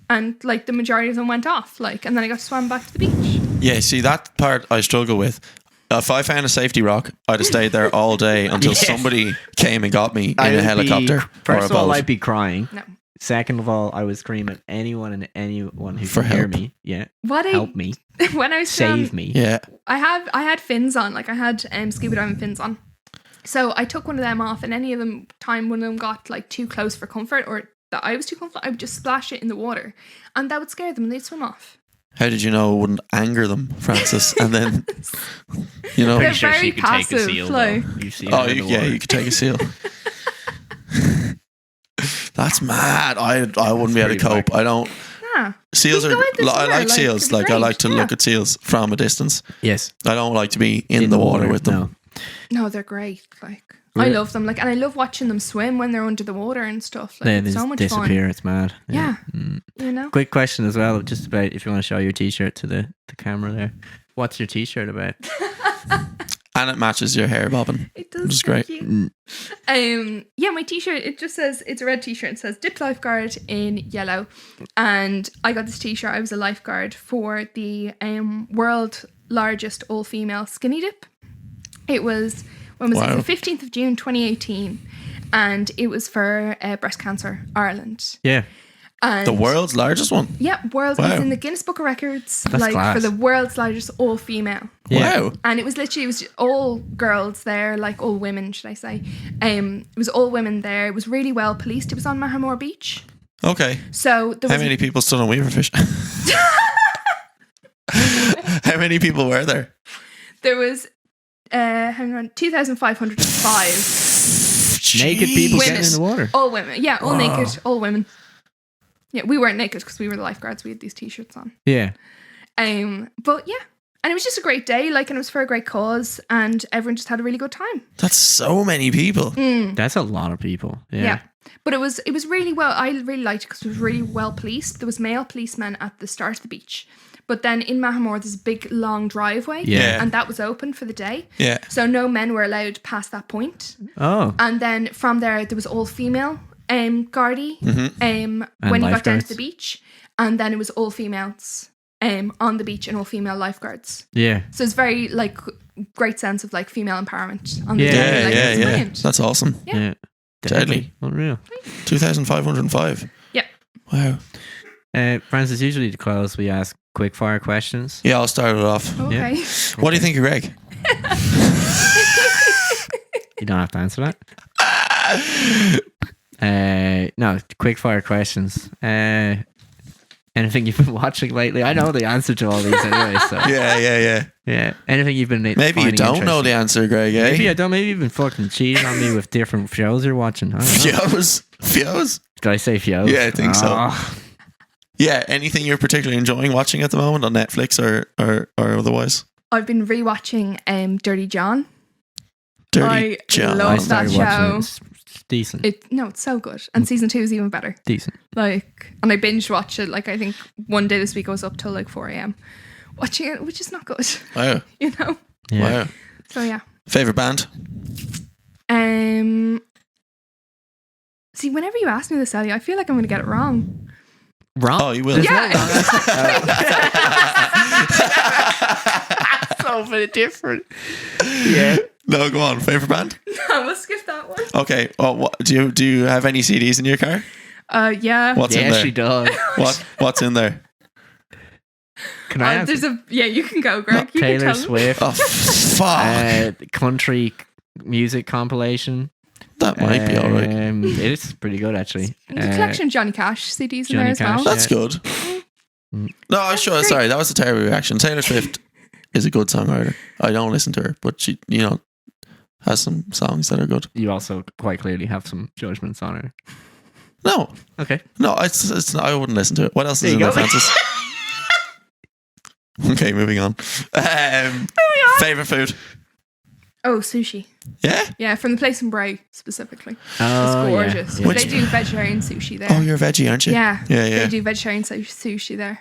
A: And like the majority of them went off, like, and then I got to swim back to the beach.
B: Yeah, see, that part I struggle with. If I found a safety rock, I'd have stayed there all day until
C: Yes.
B: somebody came and got me in a helicopter or a
C: First of all,
B: boat.
C: I'd be crying.
A: No.
C: Second of all, I would scream at anyone who
B: For
C: can hear
B: help.
C: me. Yeah.
A: What
C: Help me.
A: when I was
C: Save me.
B: Yeah.
A: I had fins on, like I had scuba diving fins on. So I took one of them off, and any of them time one of them got like too close for comfort, or that I was too comfortable, I would just splash it in the water, and that would scare them, and they'd swim off.
B: How did you know it wouldn't anger them, Francis? And then, you know,
A: They're
C: Pretty sure
A: very
C: she could take a
A: passive,
C: seal.
A: like-
C: Though. You've seen
B: oh,
C: her in the
B: yeah,
C: water.
B: you could take a seal. That's mad. I wouldn't be able to
C: Pretty
B: cope. I don't.
A: Yeah.
B: Seals
A: We
B: are.
A: go out this
B: I
A: summer,
B: like
A: like,
B: seals.
A: it'd be
B: Like I
A: great,
B: like to
A: yeah.
B: look at seals from a distance.
C: Yes.
B: I don't like to be in the water with them.
C: No.
A: No, they're great. Like I love them. Like, and I love watching them swim when they're under the water and stuff. Like,
C: They
A: it's
C: just
A: so much
C: disappear.
A: fun.
C: It's mad.
A: Yeah.
C: Mm.
A: You know.
C: Quick question as well, just about if you want to show your t-shirt to the camera there. What's your t-shirt about?
B: And it matches your hair, Bobbin.
A: It does.
B: Which is
A: thank
B: great.
A: you. Yeah, my t-shirt, it just says, it's a red t-shirt. It says Dip Lifeguard in yellow. And I got this t-shirt. I was a lifeguard for the world largest all-female skinny dip. It was, when was
B: Wow.
A: it? The 15th of June, 2018. And it was for Breast Cancer Ireland.
C: Yeah.
A: And
B: The world's largest one.
A: yeah, world
B: Wow.
A: it's in the Guinness Book of Records,
C: That's
A: like
C: class.
A: for the world's largest all-female.
C: Yeah.
B: Wow.
A: And it was all girls there, like all women, should I say. It was all women there. It was really well policed. It was on Mahamore Beach.
B: Okay.
A: So there
B: How
A: was
B: many people stood on Weaverfish? How many people were there?
A: there was 2,505.
C: Naked people
A: Women.
C: getting in the water.
A: All women. Yeah, all naked. All women. Yeah, we weren't naked because we were the lifeguards. We had these t-shirts on.
C: Yeah.
A: But yeah. And it was just a great day, like, and it was for a great cause, and everyone just had a really good time.
B: That's so many people.
C: That's a lot of people. Yeah.
A: Yeah. But it was really well. I really liked it because it was really well policed. There was male policemen at the start of the beach, but then in Mahamore there's a big long driveway,
C: Yeah.
A: and that was open for the day.
B: Yeah.
A: So no men were allowed past that point.
C: Oh.
A: And then from there was all female guardie when you got down
C: lifeguards.
A: to the beach, and then it was all females on the beach and all female lifeguards.
C: Yeah.
A: So it's very like great sense of like female empowerment on the
C: Yeah.
A: day.
B: Yeah,
A: Like,
B: yeah,
A: it's
B: yeah.
A: brilliant.
B: That's awesome.
A: Yeah.
C: Yeah.
B: Deadly.
C: Unreal.
B: 2,505.
A: Yeah.
B: Wow.
C: Francis, usually to close, we ask quick fire questions.
B: Yeah, I'll start it off.
A: Okay.
B: What do you think of Greg?
C: You don't have to answer that. No, quick fire questions. Anything you've been watching lately? I know the answer to all these anyway. So
B: Yeah.
C: yeah. Anything you've been
B: Maybe you
C: finding
B: don't know the
C: interesting?
B: answer, Greg, eh?
C: Maybe I don't. Maybe you've been fucking cheating on me with different shows you're watching. I don't know.
B: Fios?
C: Did I say shows?
B: Yeah, I think so.
C: Oh.
B: Yeah, anything you're particularly enjoying watching at the moment on Netflix or otherwise?
A: I've been rewatching Dirty John.
B: Dirty
A: I
B: John.
A: love
C: I
A: that
C: started watching
A: show.
C: it. It's decent.
A: It's so good, and season 2 is even better.
C: Decent.
A: Like, and I binge watch it. Like, I think one day this week I was up till like 4 a.m. watching it, which is not good.
B: Wow.
A: You know.
C: Yeah.
B: Wow.
A: So yeah.
B: Favorite band?
A: See, whenever you ask me this, Elliot, I feel like I'm going to get it wrong.
C: Wrong.
B: Oh, you will.
A: Yeah.
C: So very different. Yeah.
B: No, go on. Favorite band?
A: No, we'll skip that one.
B: Okay. Well, what, do you have any CDs in your car?
A: Yeah.
B: What's in
C: Yeah,
B: there?
C: she does.
B: What's in there?
C: Can I answer?
A: Yeah, you can go, Greg. You
C: Taylor
A: can tell
C: Swift.
B: Oh, fuck.
C: Country music compilation.
B: That might be all right.
C: It is pretty good actually.
A: There's a collection of Johnny Cash CDs in
C: Johnny
A: there as
C: Cash,
A: well.
B: That's good. No, I'm sure.
A: great.
B: Sorry, that was a terrible reaction. Taylor Swift is a good songwriter. I don't listen to her, but she, has some songs that are good.
C: You also quite clearly have some judgments on her.
B: No,
C: Okay.
B: no, it's not, I wouldn't listen to it. What else is
C: There
B: in
C: you
B: there,
C: go.
B: Francis? Okay, moving on. Favorite food?
A: Oh, sushi.
B: Yeah.
A: Yeah, from the place in Bray specifically.
C: Oh,
A: It's gorgeous.
C: Yeah.
A: They do vegetarian sushi there.
B: Oh, you're a veggie, aren't you?
A: Yeah.
B: Yeah.
A: They do vegetarian sushi there.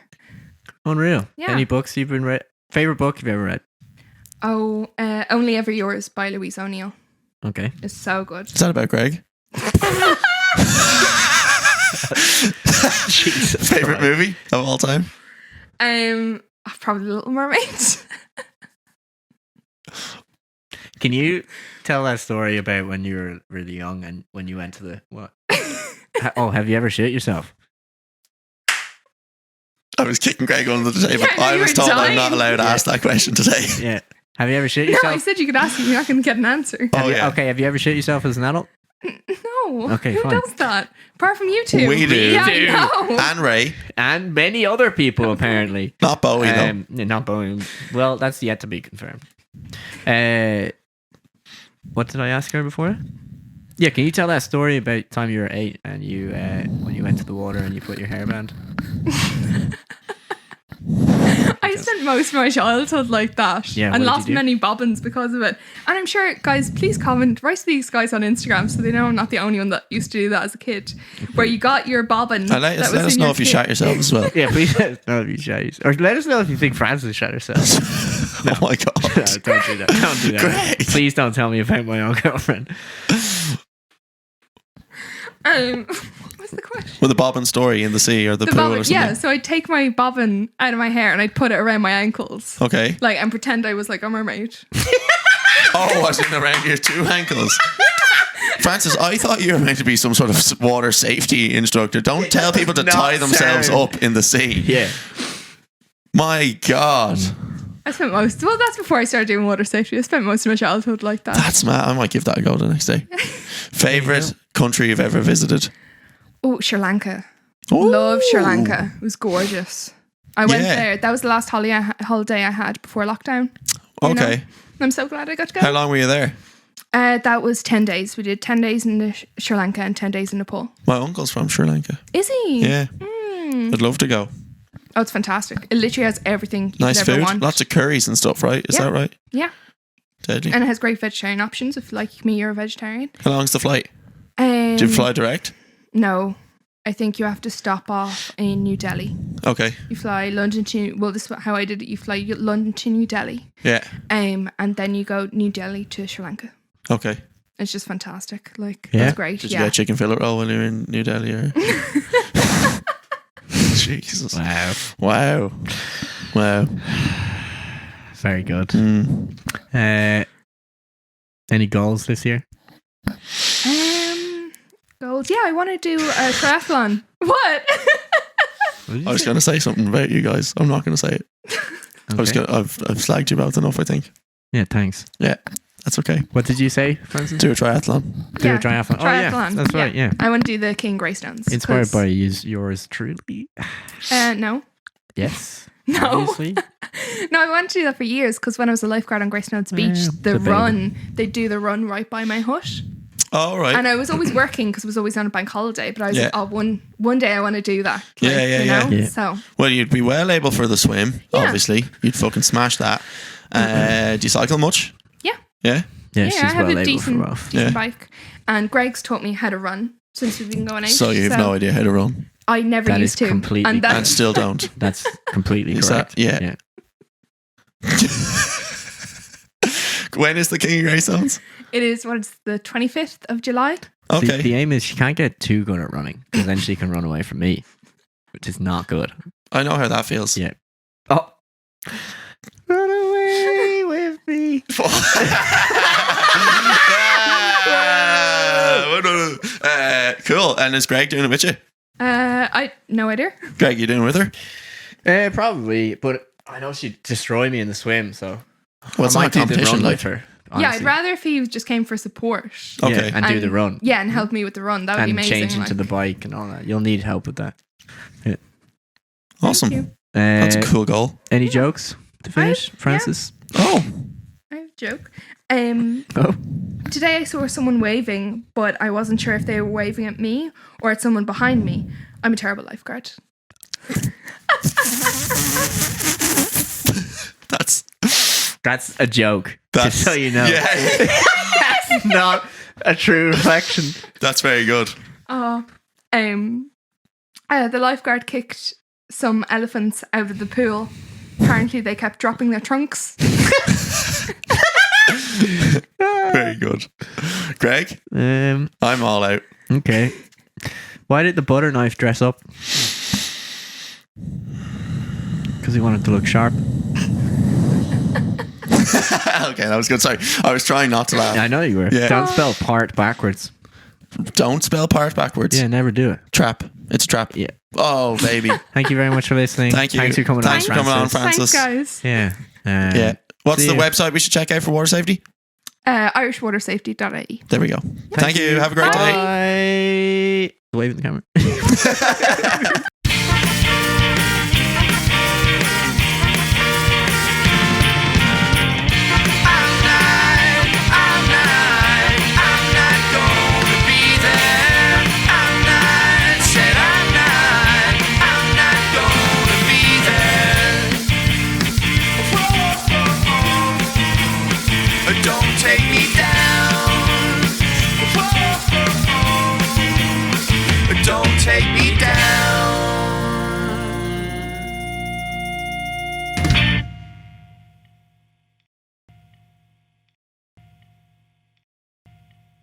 C: Unreal.
A: Yeah.
C: Any books you've been read? Favorite book you've ever read?
A: Oh, Only Ever Yours by Louise O'Neill.
C: Okay.
A: It's so good.
B: Is that about Greg?
C: Jesus.
B: Favorite movie of all time?
A: Probably Little Mermaid.
C: Can you tell that story about when you were really young and when you went to the what? Have you ever shit yourself?
B: I was kicking Greg under the table.
A: Yeah,
B: I
A: you
B: was
A: were
B: told I'm
A: dying.
B: not allowed to ask that question today.
C: Yeah. Have you ever shit
A: No, I
C: yourself?
A: said you could ask me. You're not going to get an answer.
B: Oh, yeah.
C: Okay. Have you ever shit yourself as an adult?
A: No.
C: Okay,
A: Who
C: fine.
A: does that? Apart from you two.
B: We do.
A: Yeah,
C: We do.
A: I know.
B: And Ray,
C: And many other people apparently.
B: not Bowie though.
C: Not Boeing. Well, that's yet to be confirmed. What did I ask her before? Yeah, can you tell that story about the time you were 8 and you when you went to the water and you put your hairband?
A: I spent most of my childhood like that.
C: Yeah,
A: and
C: what did
A: lost
C: you do?
A: many bobbins because of it. And I'm sure, guys, please write to these guys on Instagram so they know I'm not the only one that used to do that as a kid. Where you got your bobbin.
B: And let us know if you shat yourself as well.
C: Yeah, please let us know if you shat yourself. Or let us know if you think Frances shat herself.
B: Oh my God.
C: No, don't do that. Don't do that.
B: Greg.
C: Please don't tell me about my own girlfriend.
A: What's the question?
B: With the bobbin story in the sea or the pool
A: bobbin,
B: or something.
A: yeah, so I'd take my bobbin out of my hair and I'd put it around my ankles.
B: Okay.
A: Like, and pretend I was like a mermaid.
B: Oh, I was in around your 2 ankles. Francis, I thought you were meant to be some sort of water safety instructor. Don't tell people to
C: not
B: tie themselves
C: sound.
B: up in the sea.
C: Yeah.
B: My God.
A: That's before I started doing water safety. I spent most of my childhood like that.
B: That's mad. I might give that a go the next day. Favorite country you've ever visited?
A: Oh, Sri Lanka.
B: Ooh.
A: Love Sri Lanka. It was gorgeous. I went
B: Yeah.
A: there. That was the last holiday I had before lockdown. You know?
B: Okay.
A: I'm so glad I got to go.
B: How long were you there?
A: That was 10 days. We did 10 days in Sri Lanka and 10 days in Nepal.
B: My uncle's from Sri Lanka.
A: Is he?
B: Yeah. I'd love to go.
A: Oh, it's fantastic. It literally has everything you
B: Nice
A: could ever
B: food.
A: want.
B: Lots of curries and stuff, right? Is
A: Yeah.
B: that right?
A: Yeah.
B: Deadly.
A: And it has great vegetarian options. If, like me, you're a vegetarian.
B: How long's the flight?
A: Do
B: Do you fly direct?
A: No. I think you have to stop off in New Delhi.
B: Okay.
A: You fly London to... Well, this is how I did it. You fly London to New Delhi.
B: Yeah.
A: And then you go New Delhi to Sri Lanka.
B: Okay.
A: It's just fantastic. Like,
C: Yeah.
A: that's great.
B: Did you get a chicken fillet roll when you were in New Delhi? Or? Jesus.
C: Wow.
B: Wow.
C: Very good.
B: Mm.
C: Any goals this year?
A: Goals. Yeah, I want to do a triathlon. What?
B: I was going to say something about you guys. I'm not going to say it.
C: Okay.
B: I've slagged you both enough, I think.
C: Yeah, thanks.
B: Yeah, that's okay.
C: What did you say, Francis?
B: Do a triathlon.
C: Do a triathlon. Oh, yeah.
A: Triathlon.
C: That's right, yeah.
A: I want to do the King Greystones.
C: Inspired
A: 'cause-
C: by yours truly.
A: No.
C: Yes.
A: No.
C: Obviously.
A: No, I wanted to do that for years because when I was a lifeguard on Greystones Beach,
C: debatable.
A: they do the run right by my hut.
B: Oh, right.
A: And I was always working because it was always on a bank holiday. But I was
B: Yeah.
A: like, oh, one day I want to do that. Like,
B: Yeah,
A: you know?
C: yeah.
A: So,
B: Well, you'd be well able for the swim,
A: Yeah.
B: obviously. You'd fucking smash that. Do you cycle much?
A: yeah.
B: Yeah?
C: Yeah,
A: I
C: she's
A: have
C: well
A: a
C: able
A: decent,
C: for both.
B: Yeah.
A: bike. And Greg's taught me how to run since we've been going out.
B: So you have no idea how to run.
A: I never
C: That
A: used
C: is
A: to.
C: completely
A: And
B: And
A: that's
B: still don't.
C: That's completely
B: Is
C: correct.
B: that- yeah. When is the King of Greystones?
A: it is, what's the 25th of July?
B: Okay.
C: The aim is she can't get too good at running because then she can run away from me, which is not good.
B: I know how that feels.
C: Yeah. Oh. Run away with me.
B: Cool. And is Greg doing it with you?
A: I no idea.
B: Greg, you doing it with her?
C: Probably, but I know she'd destroy me in the swim, so
B: Well, it's
C: I
B: not a
C: might do the
B: competition,
C: run
B: like.
C: with her.
A: Yeah, I'd
C: honestly.
A: rather if he just came for support.
B: Okay.
C: Yeah, and do the run.
A: Yeah, and help me with the run. That would be
C: And
A: amazing.
C: change into the bike and all that. You'll need help with that.
B: Awesome.
A: you.
B: That's a cool goal.
C: Any jokes to finish,
A: yeah.
C: Francis?
B: Oh.
A: I have a joke.
C: Oh.
A: Today I saw someone waving, but I wasn't sure if they were waving at me or at someone behind me. I'm a terrible lifeguard.
C: That's a joke.
B: That's
C: Just so you know.
B: Yeah.
C: That's not a true reflection.
B: That's very good.
A: The lifeguard kicked some elephants out of the pool. Apparently they kept dropping their trunks.
B: Very good. Greg, I'm all out.
C: Okay. Why did the butter knife dress up? Because he wanted to look sharp.
B: Okay, that was good. Sorry. I was trying not to laugh.
C: I know you were.
B: Yeah.
C: Don't spell part backwards.
B: Don't spell part backwards.
C: Yeah, never do it.
B: Trap. It's a trap.
C: Yeah.
B: Oh, baby.
C: Thank you very much for listening.
B: Thank you.
C: Thanks for coming
B: Thanks
C: on,
B: for coming on,
C: Francis.
B: Francis.
A: Thanks, guys.
C: Yeah.
B: Yeah. What's
C: see
B: the
C: ya.
B: website we should check out for water safety?
A: irishwatersafety.ie.
B: There we go. Thank you. Have a great day.
C: Bye. Waving the camera.